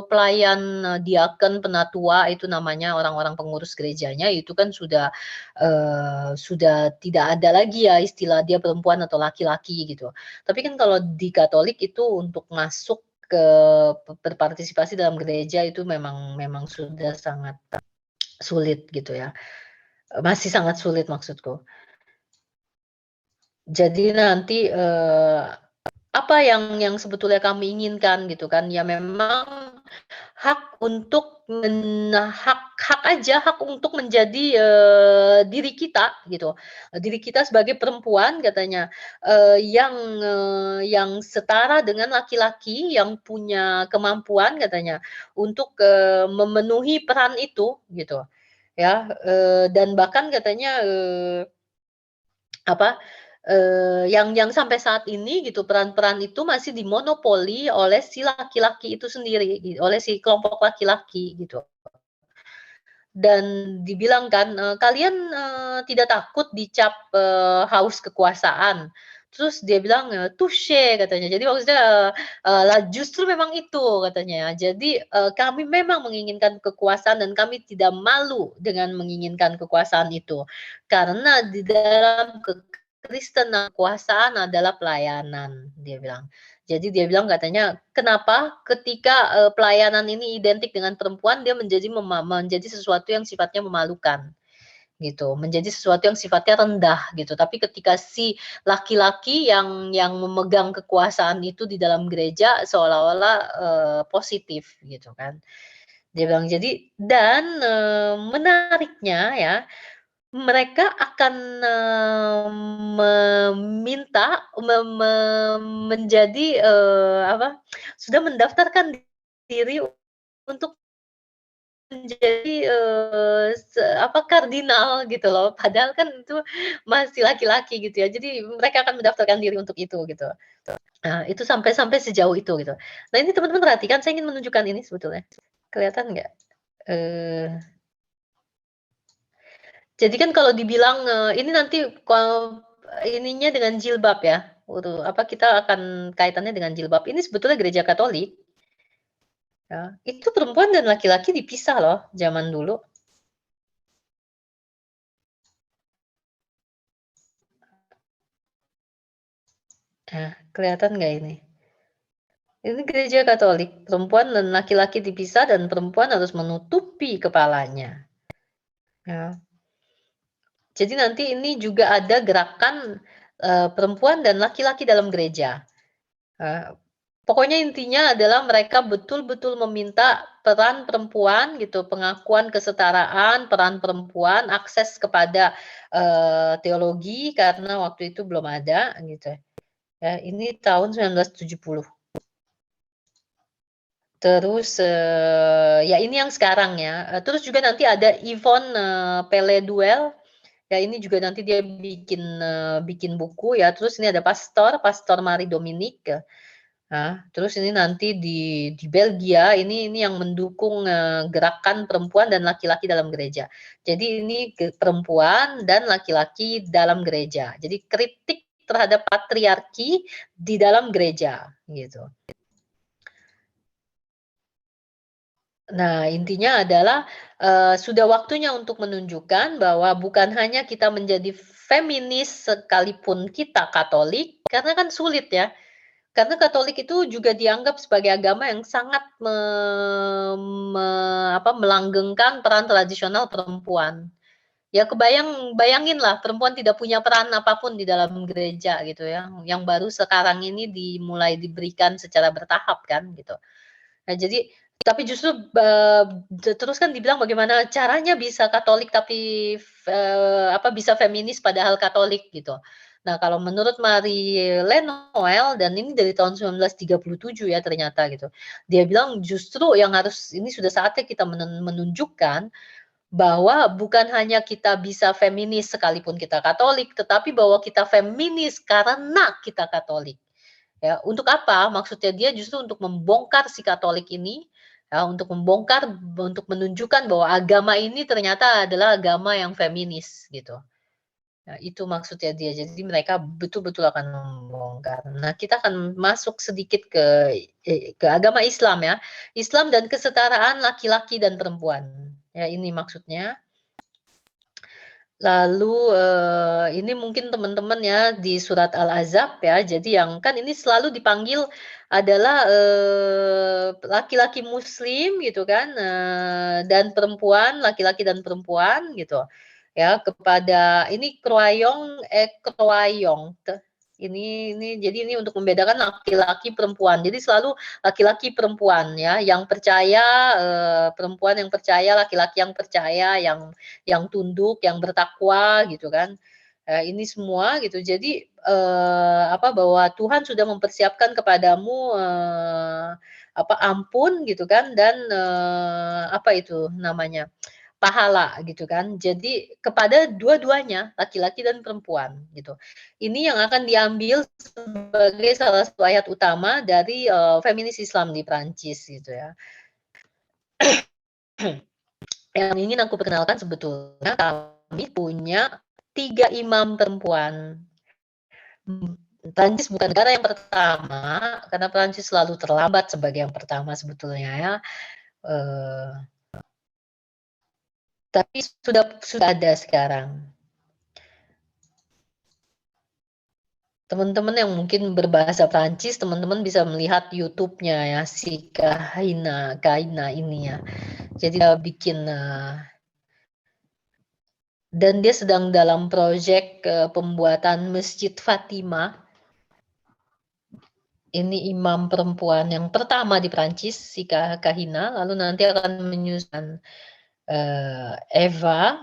pelayan, diaken, penatua itu namanya orang-orang pengurus gerejanya itu kan sudah tidak ada lagi ya istilah dia perempuan atau laki-laki gitu. Tapi kan kalau di Katolik itu untuk masuk ke berpartisipasi dalam gereja itu memang memang sudah sangat sulit gitu ya, masih sangat sulit maksudku. Jadi nanti, apa yang sebetulnya kami inginkan gitu kan, ya memang hak untuk hak aja, hak untuk menjadi, diri kita gitu. Diri kita sebagai perempuan katanya, yang setara dengan laki-laki yang punya kemampuan katanya untuk, memenuhi peran itu gitu ya, dan bahkan katanya, apa, yang sampai saat ini gitu peran-peran itu masih dimonopoli oleh si laki-laki itu sendiri, oleh si kelompok laki-laki gitu. Dan dibilang kan, "Kalian, tidak takut dicap, haus kekuasaan?" Terus dia bilang, "Touche," katanya. Jadi maksudnya, justru memang itu katanya. Jadi, kami memang menginginkan kekuasaan dan kami tidak malu dengan menginginkan kekuasaan itu. Karena di dalam kekristenan kekuasaan adalah pelayanan, dia bilang. Jadi dia bilang katanya, "Kenapa ketika, pelayanan ini identik dengan perempuan, dia menjadi sesuatu yang sifatnya memalukan." Gitu, menjadi sesuatu yang sifatnya rendah gitu. Tapi ketika si laki-laki yang memegang kekuasaan itu di dalam gereja seolah-olah, positif gitu kan. Dia bilang menariknya ya, mereka akan, meminta me me menjadi, sudah mendaftarkan diri untuk menjadi, kardinal gitu loh, padahal kan itu masih laki-laki gitu ya. Jadi mereka akan mendaftarkan diri untuk itu gitu. Itu sampai sampai sejauh itu gitu. Nah ini teman-teman perhatikan, saya ingin menunjukkan ini sebetulnya. Kelihatan nggak? Eee, jadi kan kalau dibilang, ini nanti ininya dengan jilbab ya, kita akan kaitannya dengan jilbab. Ini sebetulnya gereja Katolik, ya. Itu perempuan dan laki-laki dipisah loh zaman dulu. Kelihatan nggak ini? Ini gereja Katolik, perempuan dan laki-laki dipisah dan perempuan harus menutupi kepalanya, ya. Jadi nanti ini juga ada gerakan, perempuan dan laki-laki dalam gereja. Pokoknya intinya adalah mereka betul-betul meminta peran perempuan gitu, pengakuan kesetaraan peran perempuan, akses kepada, teologi karena waktu itu belum ada gitu ya, ini tahun 1970. Terus, ya ini yang sekarang ya, terus juga nanti ada Yvonne, Pele-Duel, ya ini juga nanti dia bikin buku ya, terus ini ada Pastor Marie Dominique, terus ini nanti di Belgia ini yang mendukung, gerakan perempuan dan laki-laki dalam gereja. Jadi ini perempuan dan laki-laki dalam gereja. Jadi kritik terhadap patriarki di dalam gereja, gitu. Nah, intinya adalah, sudah waktunya untuk menunjukkan bahwa bukan hanya kita menjadi feminis sekalipun kita Katolik, karena kan sulit ya. Karena Katolik itu juga dianggap sebagai agama yang sangat melanggengkan peran tradisional perempuan. Ya bayanginlah perempuan tidak punya peran apapun di dalam gereja gitu ya, yang baru sekarang ini dimulai diberikan secara bertahap kan gitu. Nah jadi tapi justru, terus kan dibilang bagaimana caranya bisa Katolik tapi bisa feminis padahal Katolik gitu. Nah kalau menurut Marie-Laine Noel dan ini dari tahun 1937 ya ternyata gitu. Dia bilang justru yang harus ini sudah saatnya kita menunjukkan bahwa bukan hanya kita bisa feminis sekalipun kita Katolik, tetapi bahwa kita feminis karena kita Katolik. Ya, untuk apa? Maksudnya dia justru untuk membongkar si Katolik ini, ya, untuk membongkar, untuk menunjukkan bahwa agama ini ternyata adalah agama yang feminis, gitu. Nah, itu maksudnya dia. Jadi mereka betul-betul akan membongkar. Nah, kita akan masuk sedikit ke agama Islam ya. Islam dan kesetaraan laki-laki dan perempuan. Ya, ini maksudnya. Lalu, ini mungkin teman-teman ya di surat Al-Ahzab ya, jadi yang kan ini selalu dipanggil adalah, laki-laki muslim gitu kan, dan perempuan, laki-laki dan perempuan gitu, ya kepada ini kroayong, kroayong ini jadi ini untuk membedakan laki-laki perempuan. Jadi selalu laki-laki perempuan ya, yang percaya, perempuan yang percaya, laki-laki yang percaya, yang tunduk, yang bertakwa gitu kan. Ini semua gitu. Jadi, bahwa Tuhan sudah mempersiapkan kepadamu, ampun gitu kan dan, apa itu namanya, pahala gitu kan. Jadi kepada dua-duanya, laki-laki dan perempuan gitu. Ini yang akan diambil sebagai salah satu ayat utama dari, feminis Islam di Prancis gitu ya. Yang ingin aku perkenalkan sebetulnya kami punya 3 imam perempuan. Prancis bukan negara yang pertama, karena Prancis selalu terlambat sebagai yang pertama sebetulnya ya, eee, tapi sudah ada sekarang. Teman-teman yang mungkin berbahasa Prancis, teman-teman bisa melihat YouTube-nya ya, si Kahina ini ya. Jadi dia bikin, dan dia sedang dalam proyek, pembuatan Masjid Fatima. Ini imam perempuan yang pertama di Prancis, si Kahina, lalu nanti akan menyusun, Eva.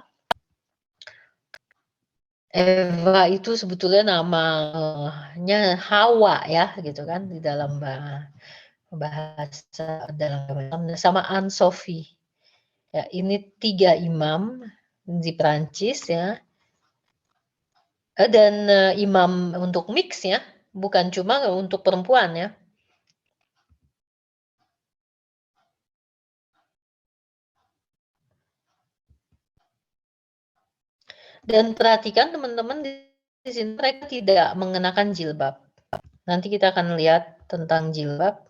Eva itu sebetulnya namanya Hawa ya, gitu kan, di dalam bahasa dalam sama Anne Sophie. Ya, ini 3 imam di Prancis ya, dan, imam untuk mix ya, bukan cuma untuk perempuan ya. Dan perhatikan teman-teman di sini mereka tidak mengenakan jilbab. Nanti kita akan lihat tentang jilbab.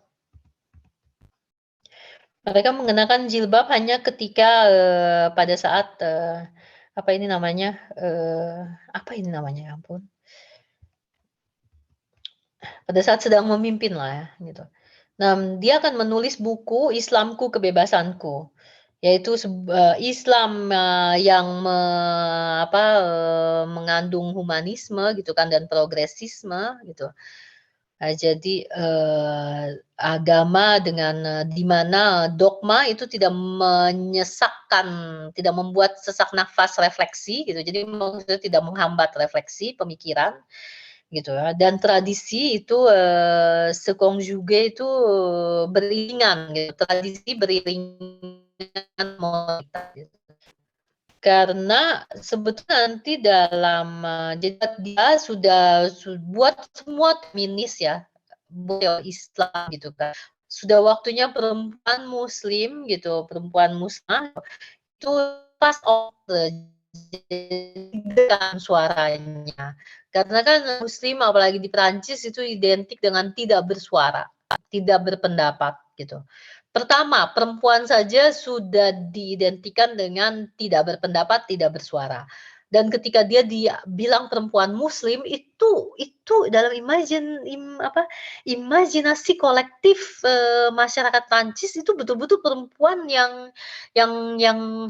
Mereka mengenakan jilbab hanya ketika, pada saat, apa ini namanya, ya ampun, pada saat sedang memimpin lah ya, gitu. Nah, dia akan menulis buku Islamku Kebebasanku, yaitu Islam, yang mengandung humanisme gitu kan dan progresisme gitu. Jadi, agama dengan, di mana dogma itu tidak menyesakkan, tidak membuat sesak nafas refleksi gitu, jadi maksudnya tidak menghambat refleksi pemikiran, gitu ya, dan tradisi itu, seconjugue itu beriringan gitu, tradisi beriringan gitu. Karena sebetulnya nanti dalam, jadi dia sudah buat semua feminis ya, Islam gitu kan. Sudah waktunya perempuan muslim gitu, perempuan muslimah itu pas suaranya. Karena kan muslim apalagi di Prancis itu identik dengan tidak bersuara, tidak berpendapat gitu. Pertama, perempuan saja sudah diidentikan dengan tidak berpendapat, tidak bersuara. Dan ketika dia bilang perempuan muslim itu dalam imajinasi kolektif, masyarakat Prancis itu betul-betul perempuan yang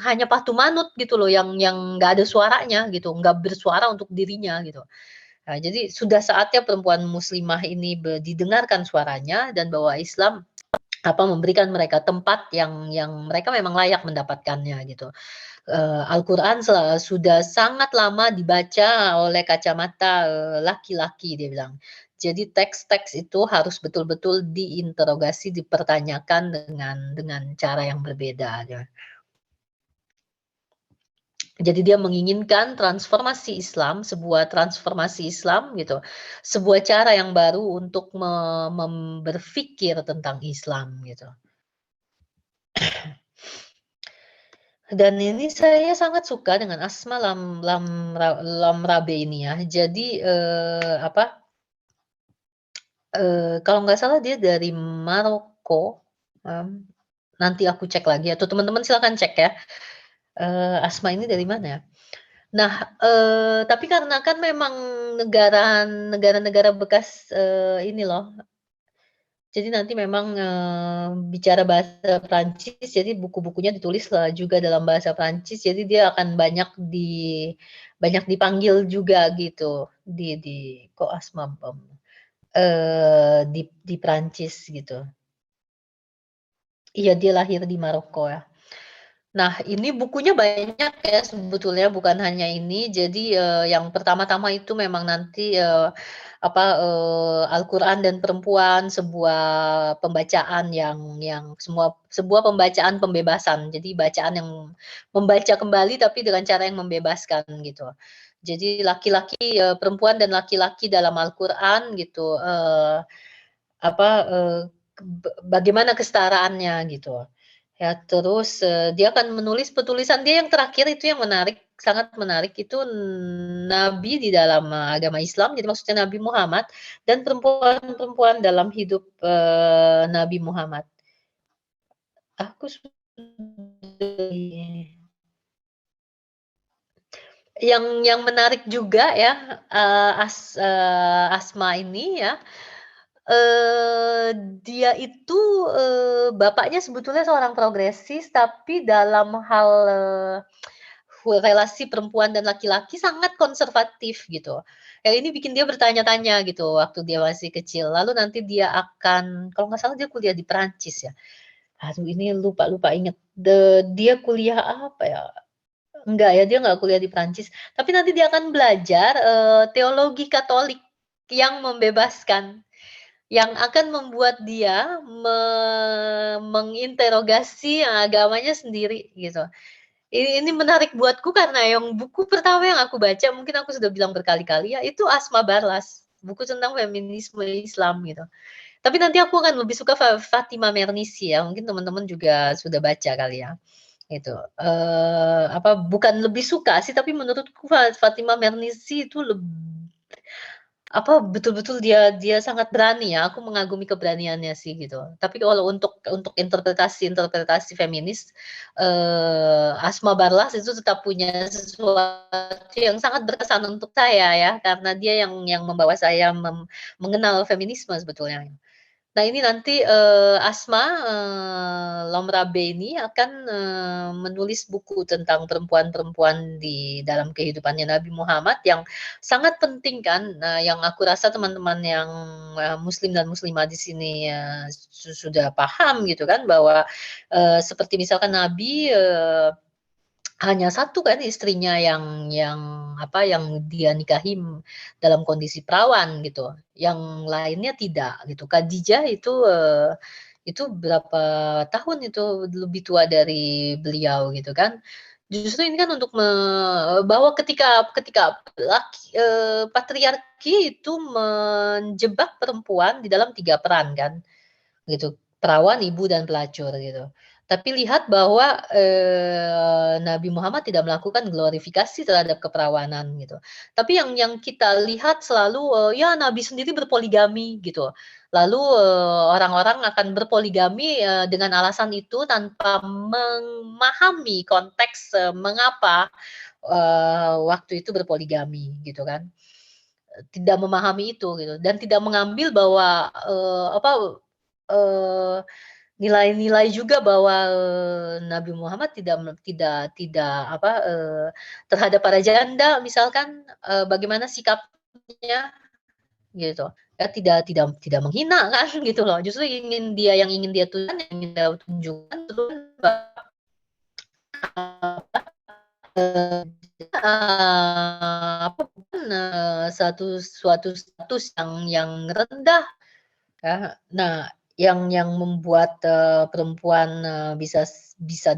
hanya patuh manut gitu loh, yang nggak ada suaranya gitu, nggak bersuara untuk dirinya gitu. Nah, jadi sudah saatnya perempuan muslimah ini didengarkan suaranya dan bahwa Islam memberikan mereka tempat yang mereka memang layak mendapatkannya gitu. Al-Quran sudah sangat lama dibaca oleh kacamata, laki-laki dia bilang. Jadi teks-teks itu harus betul-betul diinterogasi, dipertanyakan dengan cara yang berbeda ya. Jadi dia menginginkan transformasi Islam, sebuah transformasi Islam gitu, sebuah cara yang baru untuk berpikir tentang Islam gitu. Dan ini saya sangat suka dengan Asma Lamrabe ini ya. Jadi, kalau nggak salah dia dari Maroko, mmm, nanti aku cek lagi atau teman-teman silakan cek ya, Asma ini dari mana ya? Nah, tapi karena kan memang negara-negara bekas, ini loh, jadi nanti memang, bicara bahasa Prancis, jadi buku-bukunya ditulis juga dalam bahasa Prancis, jadi dia akan banyak dipanggil juga gitu, kok Asma di Prancis gitu. Iya, dia lahir di Maroko ya. Nah, ini bukunya banyak ya sebetulnya, bukan hanya ini. Jadi, yang pertama-tama itu memang nanti, Al-Quran dan Perempuan, sebuah pembacaan yang sebuah pembacaan pembebasan. Jadi bacaan yang membaca kembali tapi dengan cara yang membebaskan gitu. Jadi laki-laki, perempuan dan laki-laki dalam Al-Quran gitu, apa, eee, bagaimana kesetaraannya gitu. Ya terus, dia akan menulis petulisan dia yang terakhir itu yang menarik, sangat menarik itu nabi di dalam, agama Islam, jadi maksudnya Nabi Muhammad dan perempuan-perempuan dalam hidup, Nabi Muhammad. Aku yang menarik juga ya, Asma ini ya, dia itu, bapaknya sebetulnya seorang progresis, tapi dalam hal, relasi perempuan dan laki-laki sangat konservatif gitu. Yang ini bikin dia bertanya-tanya gitu waktu dia masih kecil. Lalu nanti dia akan kalau nggak salah dia kuliah di Perancis ya. Aduh ini lupa inget. Dia kuliah apa ya, enggak ya, dia nggak kuliah di Perancis, tapi nanti dia akan belajar, teologi Katolik yang membebaskan. Yang akan membuat dia menginterogasi agamanya sendiri gitu. Ini menarik buatku karena yang buku pertama yang aku baca mungkin aku sudah bilang berkali-kali ya, itu Asma Barlas, buku tentang feminisme Islam gitu. Tapi nanti aku akan lebih suka Fatima Mernissi ya, mungkin teman-teman juga sudah baca kali ya, itu. Bukan lebih suka sih, tapi menurutku Fatima Mernissi itu betul-betul dia dia sangat berani ya, aku mengagumi keberaniannya sih gitu. Tapi kalau untuk interpretasi feminis, Asma Barlas itu tetap punya sesuatu yang sangat berkesan untuk saya ya, karena dia yang membawa saya mengenal feminisme sebetulnya. Nah ini nanti, Asma, Lomrabe ini akan, menulis buku tentang perempuan-perempuan di dalam kehidupannya Nabi Muhammad yang sangat penting kan, yang aku rasa teman-teman yang, muslim dan muslimah di sini, sudah paham gitu kan bahwa, seperti misalkan Nabi, hanya satu kan istrinya yang apa, yang dia nikahi dalam kondisi perawan gitu, yang lainnya tidak gitu. Khadijah itu berapa tahun itu lebih tua dari beliau gitu kan. Justru ini kan untuk bahwa ketika ketika patriarki itu menjebak perempuan di dalam 3 peran kan. Gitu, perawan, ibu, dan pelacur gitu. Tapi lihat bahwa, Nabi Muhammad tidak melakukan glorifikasi terhadap keperawanan gitu. Tapi yang kita lihat selalu, ya Nabi sendiri berpoligami gitu. Lalu, orang-orang akan berpoligami, dengan alasan itu tanpa memahami konteks, mengapa, waktu itu berpoligami gitu kan. Tidak memahami itu gitu dan tidak mengambil bahwa, eee, nilai-nilai juga bahwa, Nabi Muhammad tidak apa, terhadap para janda misalkan, bagaimana sikapnya gitu. Ya tidak menghina kan gitu loh, justru yang ingin dia yang ingin dia tunjukkan itu apa, bukan, suatu status yang rendah ya. Nah, yang membuat, perempuan, bisa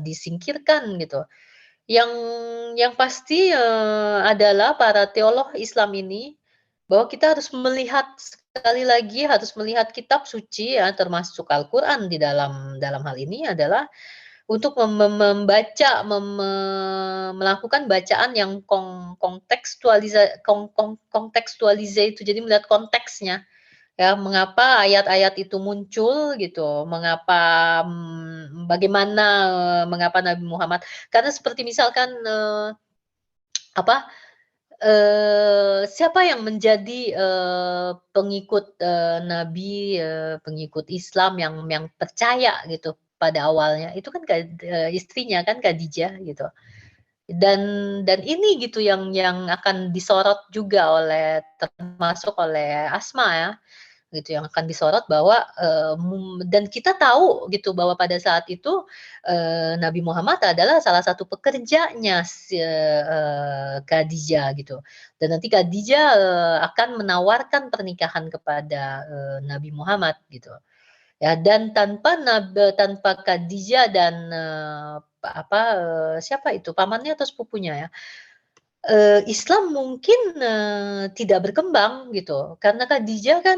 disingkirkan gitu. Yang yang pasti, adalah para teolog Islam ini, bahwa kita harus melihat sekali lagi harus melihat kitab suci ya, termasuk Al-Quran di dalam hal ini adalah untuk membaca, melakukan bacaan yang kontekstualisa itu, jadi melihat konteksnya. Ya, mengapa ayat-ayat itu muncul gitu, bagaimana, mengapa Nabi Muhammad karena seperti misalkan, apa, siapa yang menjadi, pengikut, Nabi, pengikut Islam yang percaya gitu pada awalnya, itu kan istrinya kan Khadijah gitu. Dan ini gitu yang akan disorot juga termasuk oleh Asma ya. Gitu yang akan disorot bahwa, dan kita tahu gitu bahwa pada saat itu, Nabi Muhammad adalah salah satu pekerjanya Khadijah gitu. Dan nanti Khadijah, akan menawarkan pernikahan kepada, Nabi Muhammad gitu. Ya dan tanpa Khadijah dan, siapa itu pamannya atau sepupunya ya? Islam mungkin, tidak berkembang gitu, karena Khadijah kan,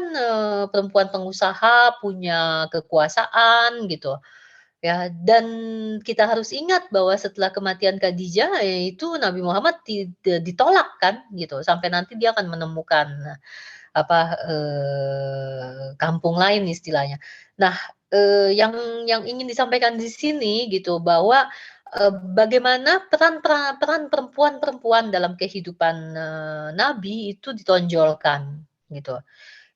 perempuan pengusaha, punya kekuasaan gitu, ya. Dan kita harus ingat bahwa setelah kematian Khadijah, itu Nabi Muhammad ditolak kan gitu, sampai nanti dia akan menemukan, kampung lain istilahnya. Nah, yang ingin disampaikan di sini gitu bahwa, bagaimana peran perempuan-perempuan dalam kehidupan, Nabi itu ditonjolkan gitu.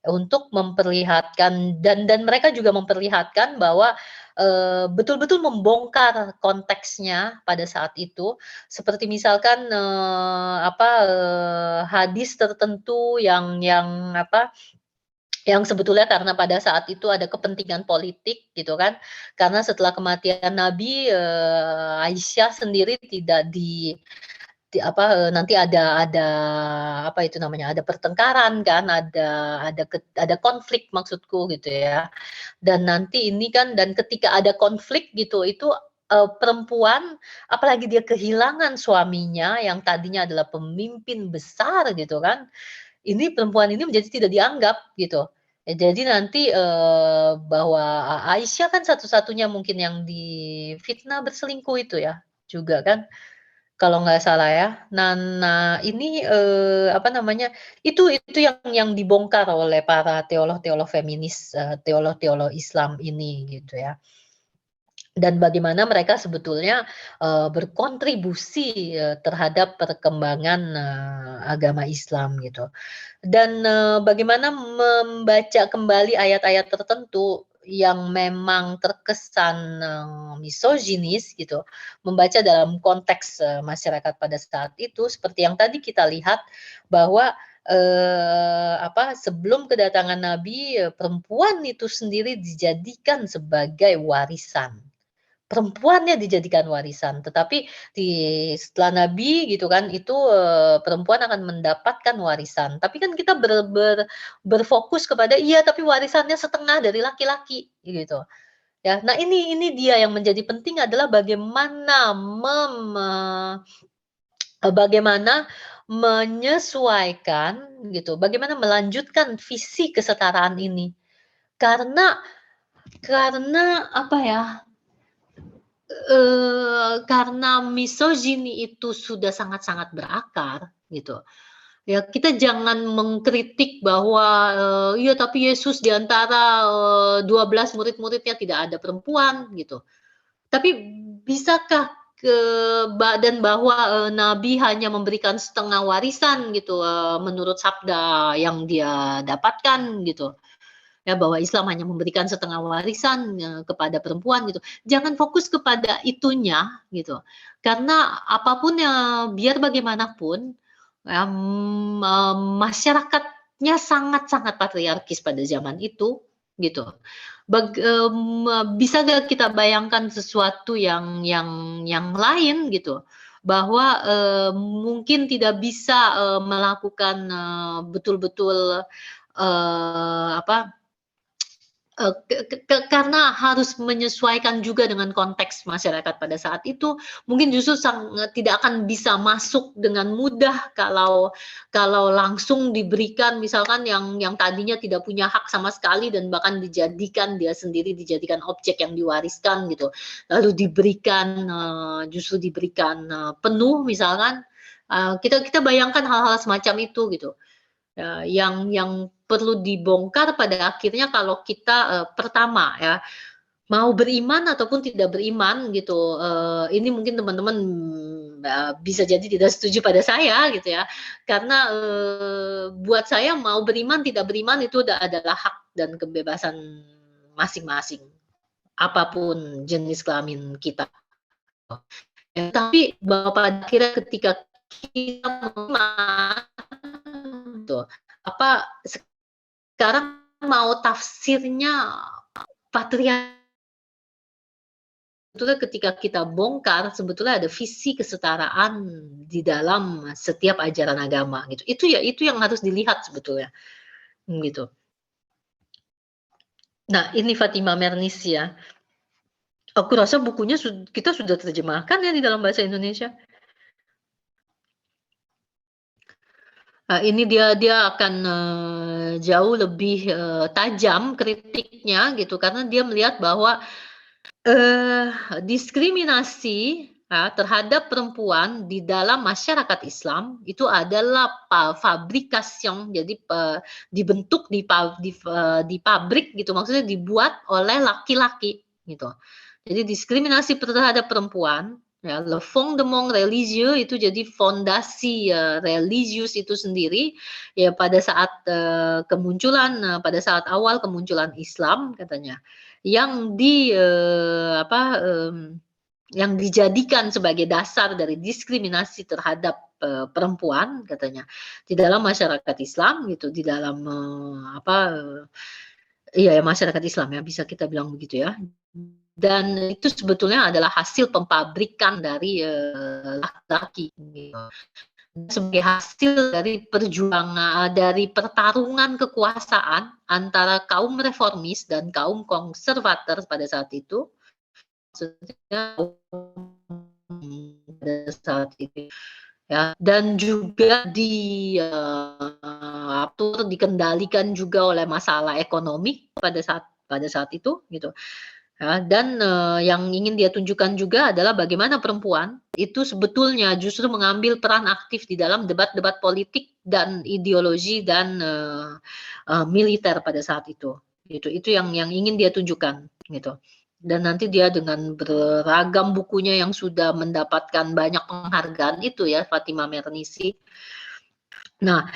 Untuk memperlihatkan dan mereka juga memperlihatkan bahwa, betul-betul membongkar konteksnya pada saat itu, seperti misalkan, hadis tertentu yang sebetulnya karena pada saat itu ada kepentingan politik gitu kan, karena setelah kematian Nabi, Aisyah sendiri tidak nanti ada apa itu namanya, ada pertengkaran kan, ada konflik maksudku gitu ya. Dan nanti ini kan dan ketika ada konflik gitu, itu, perempuan apalagi dia kehilangan suaminya yang tadinya adalah pemimpin besar gitu kan, ini perempuan ini menjadi tidak dianggap gitu. Jadi nanti, bahwa Aisyah kan satu-satunya mungkin yang difitnah berselingkuh itu ya, juga kan? Kalau nggak salah ya. Nah ini, itu yang dibongkar oleh para teolog-teolog feminis, teolog-teolog Islam ini gitu ya. dan bagaimana mereka sebetulnya, berkontribusi, terhadap perkembangan, agama Islam gitu. Dan, bagaimana membaca kembali ayat-ayat tertentu yang memang terkesan, misoginis gitu, membaca dalam konteks, masyarakat pada saat itu seperti yang tadi kita lihat bahwa, sebelum kedatangan Nabi, perempuan itu sendiri dijadikan sebagai warisan. Perempuannya dijadikan warisan, tetapi setelah Nabi gitu kan, itu, perempuan akan mendapatkan warisan. Tapi kan kita berfokus kepada, "Iya, tapi warisannya setengah dari laki-laki," gitu, ya. Nah, ini dia yang menjadi penting adalah bagaimana menyesuaikan gitu, bagaimana melanjutkan visi kesetaraan ini. Karena apa ya, karena misogyni itu sudah sangat-sangat berakar gitu, ya kita jangan mengkritik bahwa, "Iya tapi Yesus di antara, 12 murid-muridnya tidak ada perempuan," gitu. Tapi bisakah dan bahwa, Nabi hanya memberikan setengah warisan gitu, menurut sabda yang dia dapatkan gitu. Ya, bahwa Islam hanya memberikan setengah warisan, kepada perempuan gitu. Jangan fokus kepada itunya gitu. Karena apapun yang biar bagaimanapun, masyarakatnya sangat-sangat patriarkis pada zaman itu gitu. Bisa nggak kita bayangkan sesuatu yang lain gitu, bahwa, mungkin tidak bisa, melakukan, betul-betul, apa karena harus menyesuaikan juga dengan konteks masyarakat pada saat itu, mungkin justru tidak akan bisa masuk dengan mudah kalau langsung diberikan misalkan yang tadinya tidak punya hak sama sekali dan bahkan dijadikan objek yang diwariskan gitu, lalu justru diberikan, penuh misalkan, kita kita bayangkan hal-hal semacam itu gitu. Yang perlu dibongkar pada akhirnya kalau kita, pertama ya, mau beriman ataupun tidak beriman gitu, ini mungkin teman-teman, bisa jadi tidak setuju pada saya gitu ya, karena, buat saya mau beriman tidak beriman itu adalah hak dan kebebasan masing-masing, apapun jenis kelamin kita. Ya, tapi bahwa pada akhirnya ketika kita beriman tuh, apa, sekarang mau tafsirnya sebetulnya ketika kita bongkar, sebetulnya ada visi kesetaraan di dalam setiap ajaran agama gitu. Itu yang harus dilihat sebetulnya, gitu. Nah, ini Fatima Mernis ya. Aku rasa bukunya kita sudah terjemahkan ya di dalam bahasa Indonesia. Nah, ini dia akan, jauh lebih, tajam kritiknya gitu, karena dia melihat bahwa diskriminasi, terhadap perempuan di dalam masyarakat Islam itu adalah fabrikasi, jadi dibentuk di pabrik gitu, maksudnya dibuat oleh laki-laki gitu. Jadi diskriminasi terhadap perempuan, ya, le fondement religieux itu jadi fondasi, religius itu sendiri, ya pada saat awal kemunculan Islam katanya. Yang yang dijadikan sebagai dasar dari diskriminasi terhadap, perempuan katanya, di dalam masyarakat Islam gitu, di dalam, iya ya masyarakat Islam ya, bisa kita bilang begitu ya. Dan itu sebetulnya adalah hasil pemfabrikan dari, laki-laki gitu. Sebagai hasil dari dari pertarungan kekuasaan antara kaum reformis dan kaum konservator pada saat itu, maksudnya pada saat itu ya, dan juga dikendalikan juga oleh masalah ekonomi pada saat itu gitu. Ya, dan, yang ingin dia tunjukkan juga adalah bagaimana perempuan itu sebetulnya justru mengambil peran aktif di dalam debat-debat politik dan ideologi dan, militer pada saat itu, gitu. Itu yang ingin dia tunjukkan, gitu. Dan nanti dia dengan beragam bukunya yang sudah mendapatkan banyak penghargaan itu ya, Fatima Mernissi. Nah,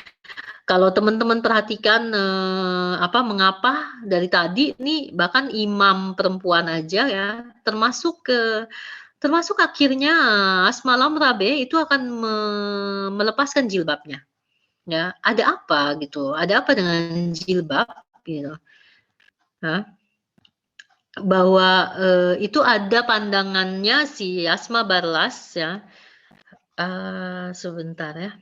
kalau teman-teman perhatikan, mengapa dari tadi nih bahkan imam perempuan aja ya, termasuk akhirnya Asma Lamrabe itu akan melepaskan jilbabnya, ya. Ada apa gitu, ada apa dengan jilbab gitu, bahwa, itu ada pandangannya si Asma Barlas ya, sebentar ya.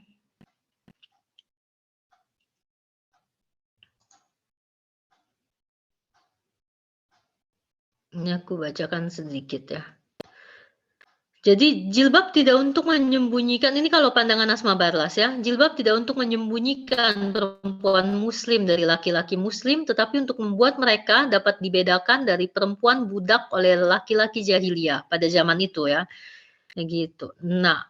Ini aku bacakan sedikit ya. Jadi jilbab tidak untuk menyembunyikan, ini kalau pandangan Asma Barlas ya, jilbab tidak untuk menyembunyikan perempuan muslim dari laki-laki muslim, tetapi untuk membuat mereka dapat dibedakan dari perempuan budak oleh laki-laki jahiliyah pada zaman itu ya. Gitu. Nah,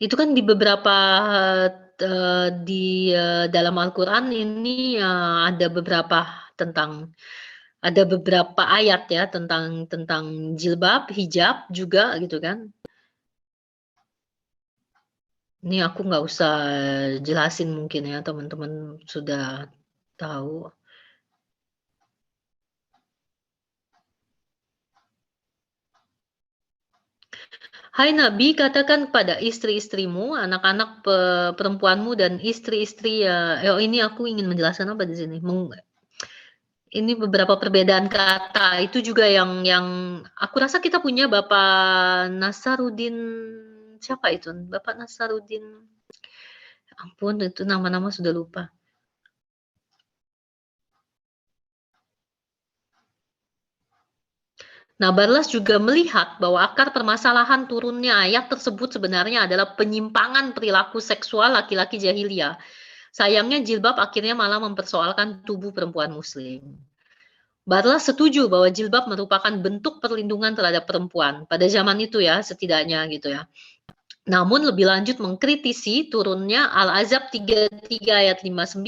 itu kan di beberapa dalam Al-Quran ini ada beberapa ayat ya tentang jilbab, hijab juga gitu kan. Ini aku nggak usah jelasin mungkin ya, teman-teman sudah tahu. Hai Nabi, katakan pada istri-istrimu, anak-anak perempuanmu dan istri-istri ini aku ingin menjelaskan apa di sini? Ini beberapa perbedaan kata itu juga yang aku rasa kita punya Bapak Nasaruddin, siapa itu? Bapak Nasaruddin, ampun itu nama-nama sudah lupa. Nah, Barlas juga melihat bahwa akar permasalahan turunnya ayat tersebut sebenarnya adalah penyimpangan perilaku seksual laki-laki jahiliyah. Sayangnya jilbab akhirnya malah mempersoalkan tubuh perempuan muslim. Barlas setuju bahwa jilbab merupakan bentuk perlindungan terhadap perempuan pada zaman itu ya, setidaknya gitu ya. Namun lebih lanjut mengkritisi turunnya Al-Ahzab 33 ayat 59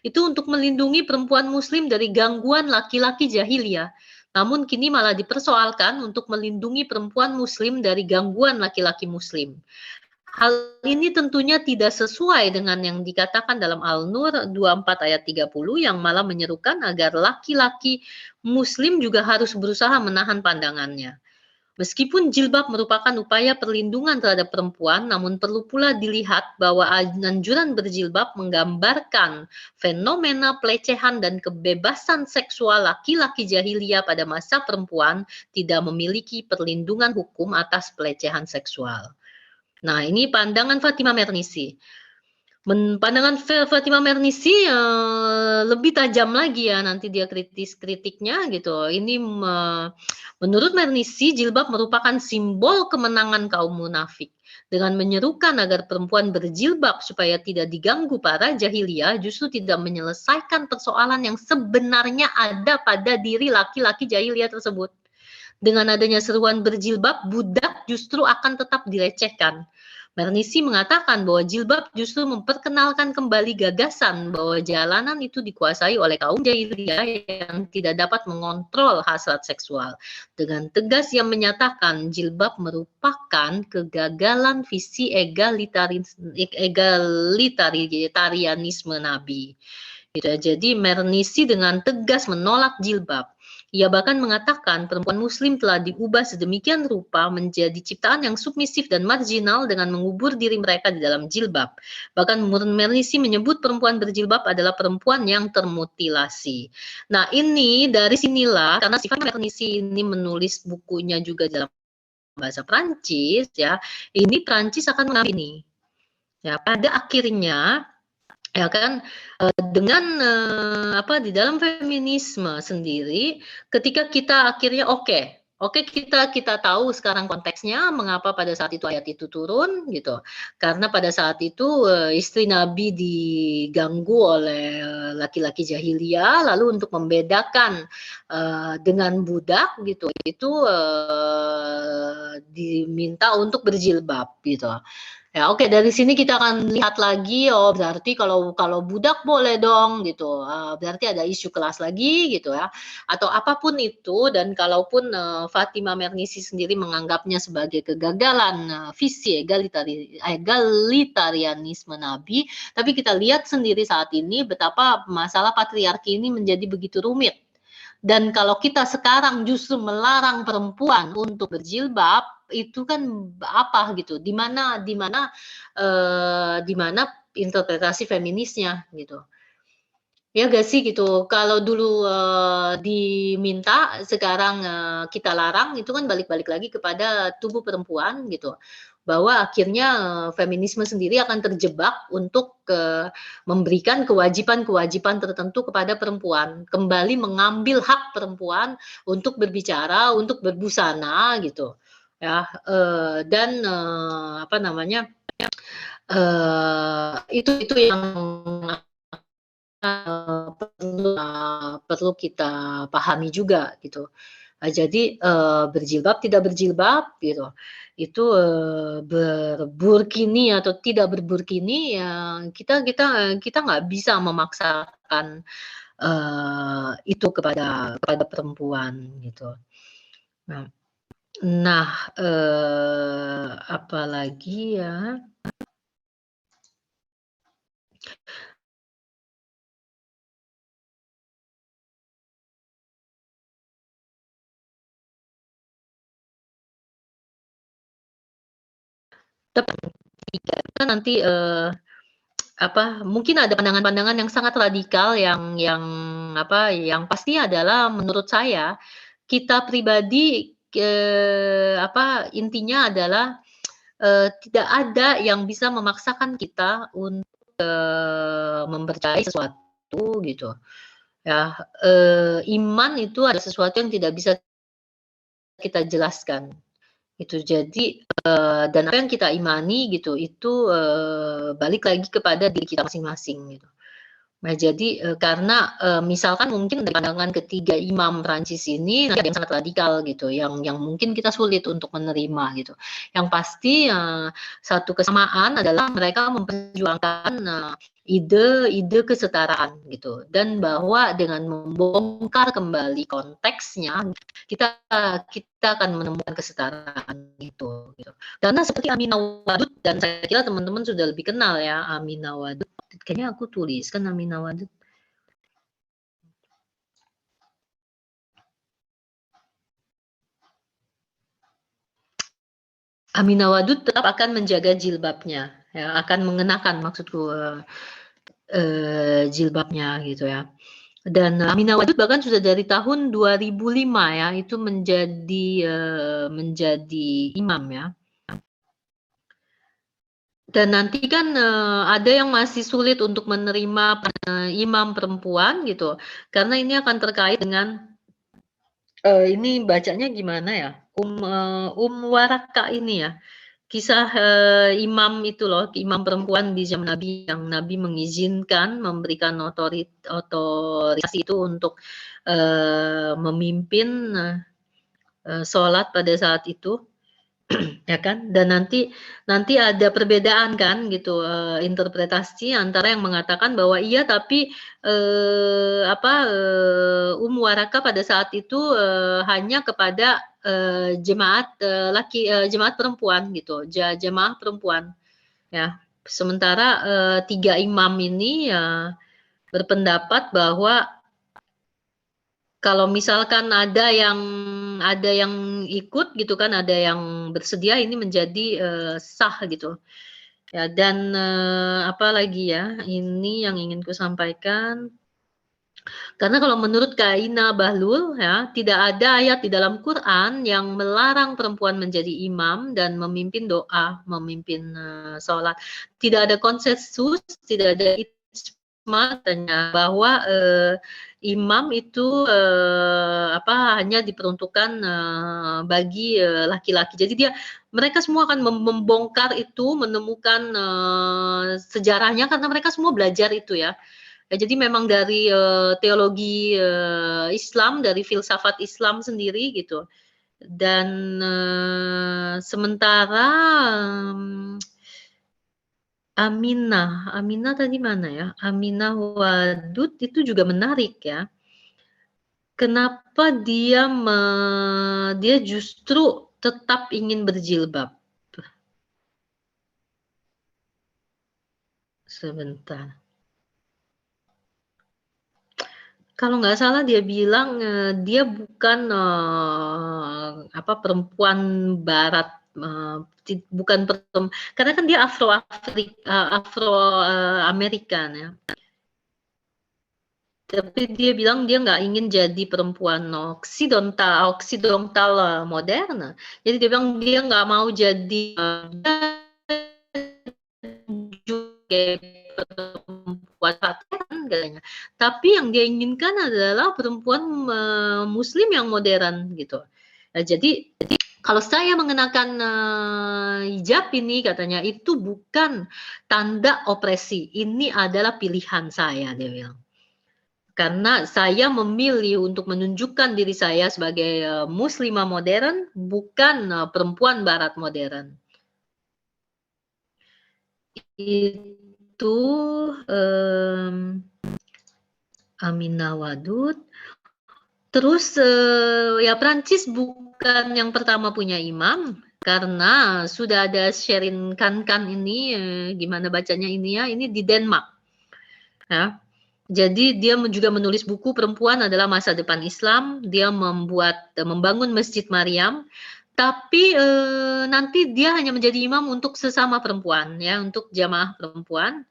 itu untuk melindungi perempuan muslim dari gangguan laki-laki jahiliyah. Namun kini malah dipersoalkan untuk melindungi perempuan muslim dari gangguan laki-laki muslim. Hal ini tentunya tidak sesuai dengan yang dikatakan dalam Al-Nur 24 ayat 30 yang malah menyerukan agar laki-laki muslim juga harus berusaha menahan pandangannya. Meskipun jilbab merupakan upaya perlindungan terhadap perempuan, namun perlu pula dilihat bahwa anjuran berjilbab menggambarkan fenomena pelecehan dan kebebasan seksual laki-laki jahiliyah pada masa perempuan tidak memiliki perlindungan hukum atas pelecehan seksual. Nah, ini pandangan Fatima Mernissi. Pandangan Fatima Mernissi lebih tajam lagi ya nanti dia kritiknya gitu. Ini menurut Mernissi jilbab merupakan simbol kemenangan kaum munafik. Dengan menyerukan agar perempuan berjilbab supaya tidak diganggu para jahiliyah justru tidak menyelesaikan persoalan yang sebenarnya ada pada diri laki-laki jahiliyah tersebut. Dengan adanya seruan berjilbab, budak justru akan tetap dilecehkan. Mernissi mengatakan bahwa jilbab justru memperkenalkan kembali gagasan bahwa jalanan itu dikuasai oleh kaum jahiliyah yang tidak dapat mengontrol hasrat seksual. Dengan tegas ia menyatakan jilbab merupakan kegagalan visi egalitarianisme Nabi. Jadi Mernissi dengan tegas menolak jilbab. Ia bahkan mengatakan perempuan muslim telah diubah sedemikian rupa menjadi ciptaan yang submisif dan marginal dengan mengubur diri mereka di dalam jilbab. Bahkan Mernissi menyebut perempuan berjilbab adalah perempuan yang termutilasi. Nah, ini dari sinilah karena sifat Mernissi ini menulis bukunya juga dalam bahasa Prancis ya. Ini Prancis akan mengambil ini. Ya, pada akhirnya ya kan dengan di dalam feminisme sendiri ketika kita akhirnya oke kita tahu sekarang konteksnya mengapa pada saat itu ayat itu turun gitu karena pada saat itu istri Nabi diganggu oleh laki-laki jahiliyah lalu untuk membedakan dengan budak gitu itu diminta untuk berjilbab gitu. Ya oke, dari sini kita akan lihat lagi, oh berarti kalau budak boleh dong gitu, berarti ada isu kelas lagi gitu ya, atau apapun itu. Dan kalaupun, Fatima Mernissi sendiri menganggapnya sebagai kegagalan, visi egalitarianisme Nabi, tapi kita lihat sendiri saat ini betapa masalah patriarki ini menjadi begitu rumit. Dan kalau kita sekarang justru melarang perempuan untuk berjilbab, itu kan apa gitu, di mana interpretasi feminisnya gitu. Ya nggak sih gitu, kalau dulu, diminta, sekarang, kita larang, itu kan balik-balik lagi kepada tubuh perempuan gitu. Bahwa akhirnya, feminisme sendiri akan terjebak untuk, memberikan kewajiban-kewajiban tertentu kepada perempuan. Kembali mengambil hak perempuan untuk berbicara, untuk berbusana gitu. Ya, dan, apa namanya, itu yang perlu kita pahami juga gitu. Jadi, berjilbab, tidak berjilbab gitu, itu, berburkini atau tidak berburkini ya kita kita kita nggak bisa memaksakan, itu kepada perempuan gitu. Nah nah, apalagi ya. Kan nanti, apa, mungkin ada pandangan-pandangan yang sangat radikal yang pasti adalah menurut saya, kita pribadi, apa, intinya adalah, tidak ada yang bisa memaksakan kita untuk, mempercayai sesuatu gitu. Ya, iman itu adalah sesuatu yang tidak bisa kita jelaskan. Itu jadi, dan apa yang kita imani gitu, itu, balik lagi kepada diri kita masing-masing gitu. Nah jadi, karena, misalkan mungkin dari pandangan ketiga imam Prancis ini nanti ada yang sangat radikal gitu, yang mungkin kita sulit untuk menerima gitu. Yang pasti, satu kesamaan adalah mereka memperjuangkan, ide-ide kesetaraan gitu, dan bahwa dengan membongkar kembali konteksnya, kita kita akan menemukan kesetaraan gitu. Karena seperti Aminah Wadud, dan saya kira teman-teman sudah lebih kenal ya Aminah Wadud. Kayaknya aku tuliskan Aminah Wadud. Aminah Wadud tetap akan menjaga jilbabnya, ya, akan mengenakan maksudku, jilbabnya gitu ya. Dan Aminah Wadud bahkan sudah dari tahun 2005 ya, itu menjadi imam ya. Dan nanti kan, ada yang masih sulit untuk menerima, imam perempuan gitu, karena ini akan terkait dengan, ini bacanya gimana ya, Waraka ini ya, kisah, imam itu loh, imam perempuan di zaman Nabi, yang Nabi mengizinkan, memberikan otorisasi itu untuk, memimpin, sholat pada saat itu. Ya kan? Dan nanti ada perbedaan kan gitu, interpretasi antara yang mengatakan bahwa iya tapi, apa, Waraka pada saat itu, hanya kepada, jemaat, jemaat perempuan gitu, jemaah perempuan, ya. Sementara, 3 imam ini ya berpendapat bahwa kalau misalkan ada yang ikut gitu kan, ada yang bersedia, ini menjadi, sah gitu. Ya dan, apalagi ya, ini yang ingin kusampaikan, karena kalau menurut Kak Ina Bahlul ya, tidak ada ayat di dalam Quran yang melarang perempuan menjadi imam dan memimpin doa, memimpin, sholat. Tidak ada konsensus, tidak ada ijma bahwa, imam itu, apa, hanya diperuntukkan, bagi, laki-laki. Jadi mereka semua akan membongkar itu, menemukan, sejarahnya karena mereka semua belajar itu ya. Ya jadi memang dari, teologi, Islam, dari filsafat Islam sendiri gitu. Dan, sementara, mmm, Aminah tadi mana ya? Aminah Wadud itu juga menarik ya. Kenapa dia justru tetap ingin berjilbab? Sebentar. Kalau nggak salah dia bilang, dia bukan, perempuan barat, bukan karena kan dia Afro, Amerikan ya. Tapi dia bilang dia nggak ingin jadi perempuan oksidental, modern. Jadi dia bilang dia nggak mau jadi, perempuan patriarki katanya. Tapi yang dia inginkan adalah perempuan, muslim yang modern gitu. Jadi kalau saya mengenakan, hijab ini katanya, itu bukan tanda opresi, ini adalah pilihan saya, dia bilang. Karena saya memilih untuk menunjukkan diri saya sebagai, muslimah modern, bukan, perempuan barat modern. Itu, Aminah Wadud. Terus, ya Prancis bukan yang pertama punya imam, karena sudah ada Sherin Khankan ini, gimana bacanya ini ya, ini di Denmark, ya. Jadi dia juga menulis buku Perempuan Adalah Masa Depan Islam, dia membangun Masjid Maryam, tapi, nanti dia hanya menjadi imam untuk sesama perempuan ya, untuk jamaah perempuan.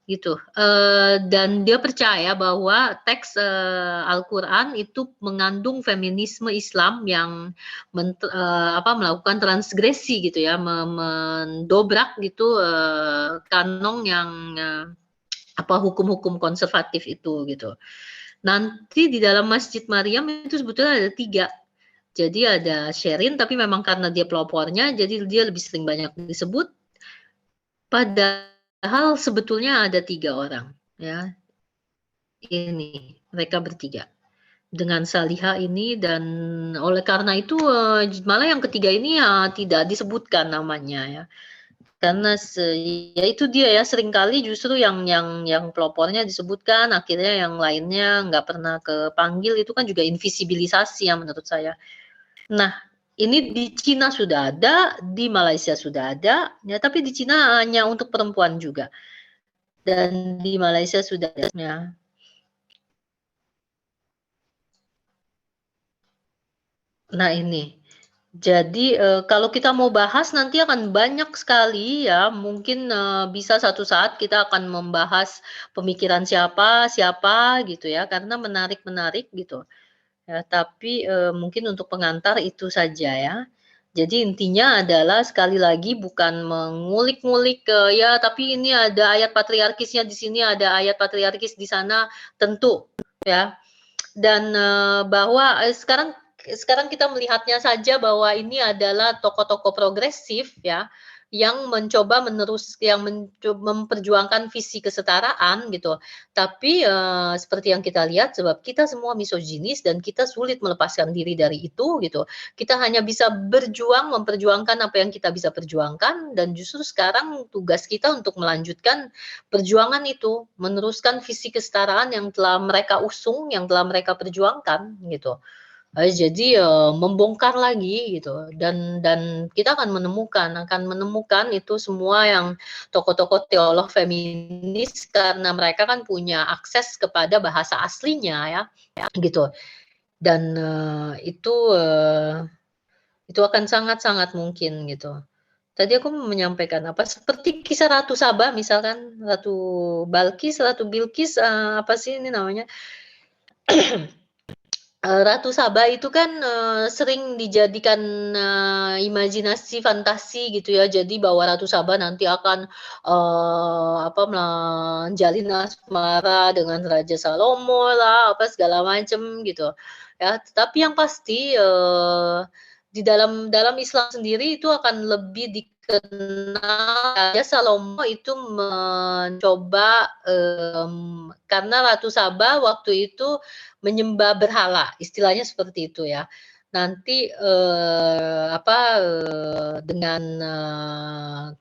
Gitu, dan dia percaya bahwa teks, Al-Quran itu mengandung feminisme Islam yang melakukan transgresi gitu ya, mendobrak gitu, kanon yang, hukum-hukum konservatif itu gitu. Nanti di dalam Masjid Maryam itu sebetulnya ada 3. Jadi ada Sherin, tapi memang karena dia pelopornya, jadi dia lebih sering banyak disebut. Padahal sebetulnya ada 3 orang, ya. Ini, mereka bertiga. Dengan Salihah ini dan oleh karena itu, malah yang ketiga ini ya tidak disebutkan namanya ya. Karena ya itu dia ya, seringkali justru yang pelopornya disebutkan, akhirnya yang lainnya nggak pernah kepanggil, itu kan juga invisibilisasi ya menurut saya. Nah, ini di Cina sudah ada, di Malaysia sudah ada, ya tapi di Cina hanya untuk perempuan juga. Dan di Malaysia sudah ada ya. Nah ini, jadi, kalau kita mau bahas nanti akan banyak sekali ya, mungkin, bisa satu saat kita akan membahas pemikiran siapa siapa gitu ya, karena menarik-menarik gitu. Ya, tapi, mungkin untuk pengantar itu saja ya. Jadi intinya adalah sekali lagi bukan mengulik-ngulik, ya tapi ini ada ayat patriarkisnya di sini, ada ayat patriarkis di sana, tentu ya. Dan, bahwa, sekarang kita melihatnya saja bahwa ini adalah tokoh-tokoh progresif ya, yang memperjuangkan visi kesetaraan gitu. Tapi, seperti yang kita lihat sebab kita semua misoginis dan kita sulit melepaskan diri dari itu gitu. Kita hanya bisa memperjuangkan apa yang kita bisa perjuangkan dan justru sekarang tugas kita untuk melanjutkan perjuangan itu, meneruskan visi kesetaraan yang telah mereka usung, yang telah mereka perjuangkan gitu. Jadi, membongkar lagi gitu dan kita akan menemukan itu semua yang tokoh-tokoh teolog feminis karena mereka kan punya akses kepada bahasa aslinya ya, gitu. Dan, itu akan sangat-sangat mungkin gitu. Tadi aku mau menyampaikan seperti kisah Ratu Saba misalkan, Ratu Ratu Bilqis, apa sih ini namanya, Ratu Saba itu kan, sering dijadikan, imajinasi fantasi gitu ya. Jadi bahwa Ratu Saba nanti akan, menjalin asmara dengan Raja Salomo lah, apa segala macam gitu, ya. Tapi yang pasti, di dalam dalam Islam sendiri itu akan lebih dikenal Raja Salomo itu mencoba, karena Ratu Saba waktu itu menyembah berhala, istilahnya seperti itu ya. nanti, dengan,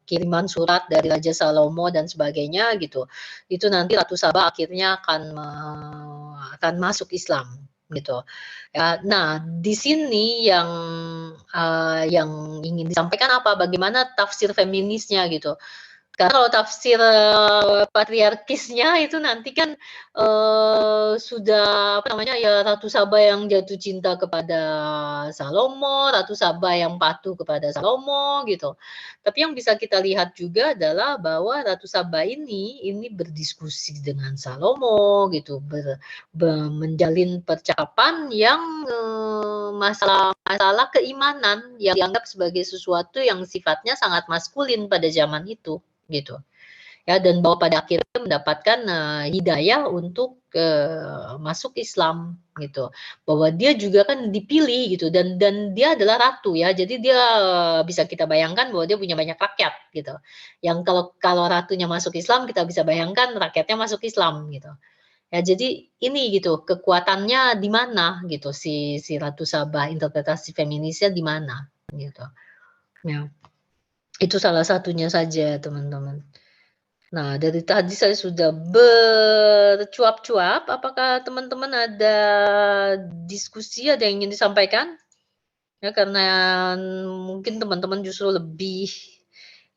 kiriman surat dari Raja Salomo dan sebagainya gitu, itu nanti Ratu Saba akhirnya akan masuk Islam, gitu. Ya, nah di sini yang ingin disampaikan apa, bagaimana tafsir feminisnya gitu. Karena kalau tafsir, patriarkisnya itu nanti kan, sudah apa namanya, ya Ratu Saba yang jatuh cinta kepada Salomo, Ratu Saba yang patuh kepada Salomo gitu. Tapi yang bisa kita lihat juga adalah bahwa Ratu Saba ini berdiskusi dengan Salomo gitu, menjalin percakapan yang, masalah keimanan yang dianggap sebagai sesuatu yang sifatnya sangat maskulin pada zaman itu gitu ya, dan bahwa pada akhirnya mendapatkan hidayah untuk masuk Islam gitu, bahwa dia juga kan dipilih gitu, dan dia adalah ratu ya, jadi dia bisa kita bayangkan bahwa dia punya banyak rakyat gitu, yang kalau kalau ratunya masuk Islam kita bisa bayangkan rakyatnya masuk Islam gitu ya. Jadi ini gitu kekuatannya di mana gitu, si Ratu Sabah, interpretasi feminisnya di mana gitu ya. Itu salah satunya saja, teman-teman. Nah, dari tadi saya sudah bercuap-cuap, apakah teman-teman ada diskusi, ada yang ingin disampaikan? Ya, karena mungkin teman-teman justru lebih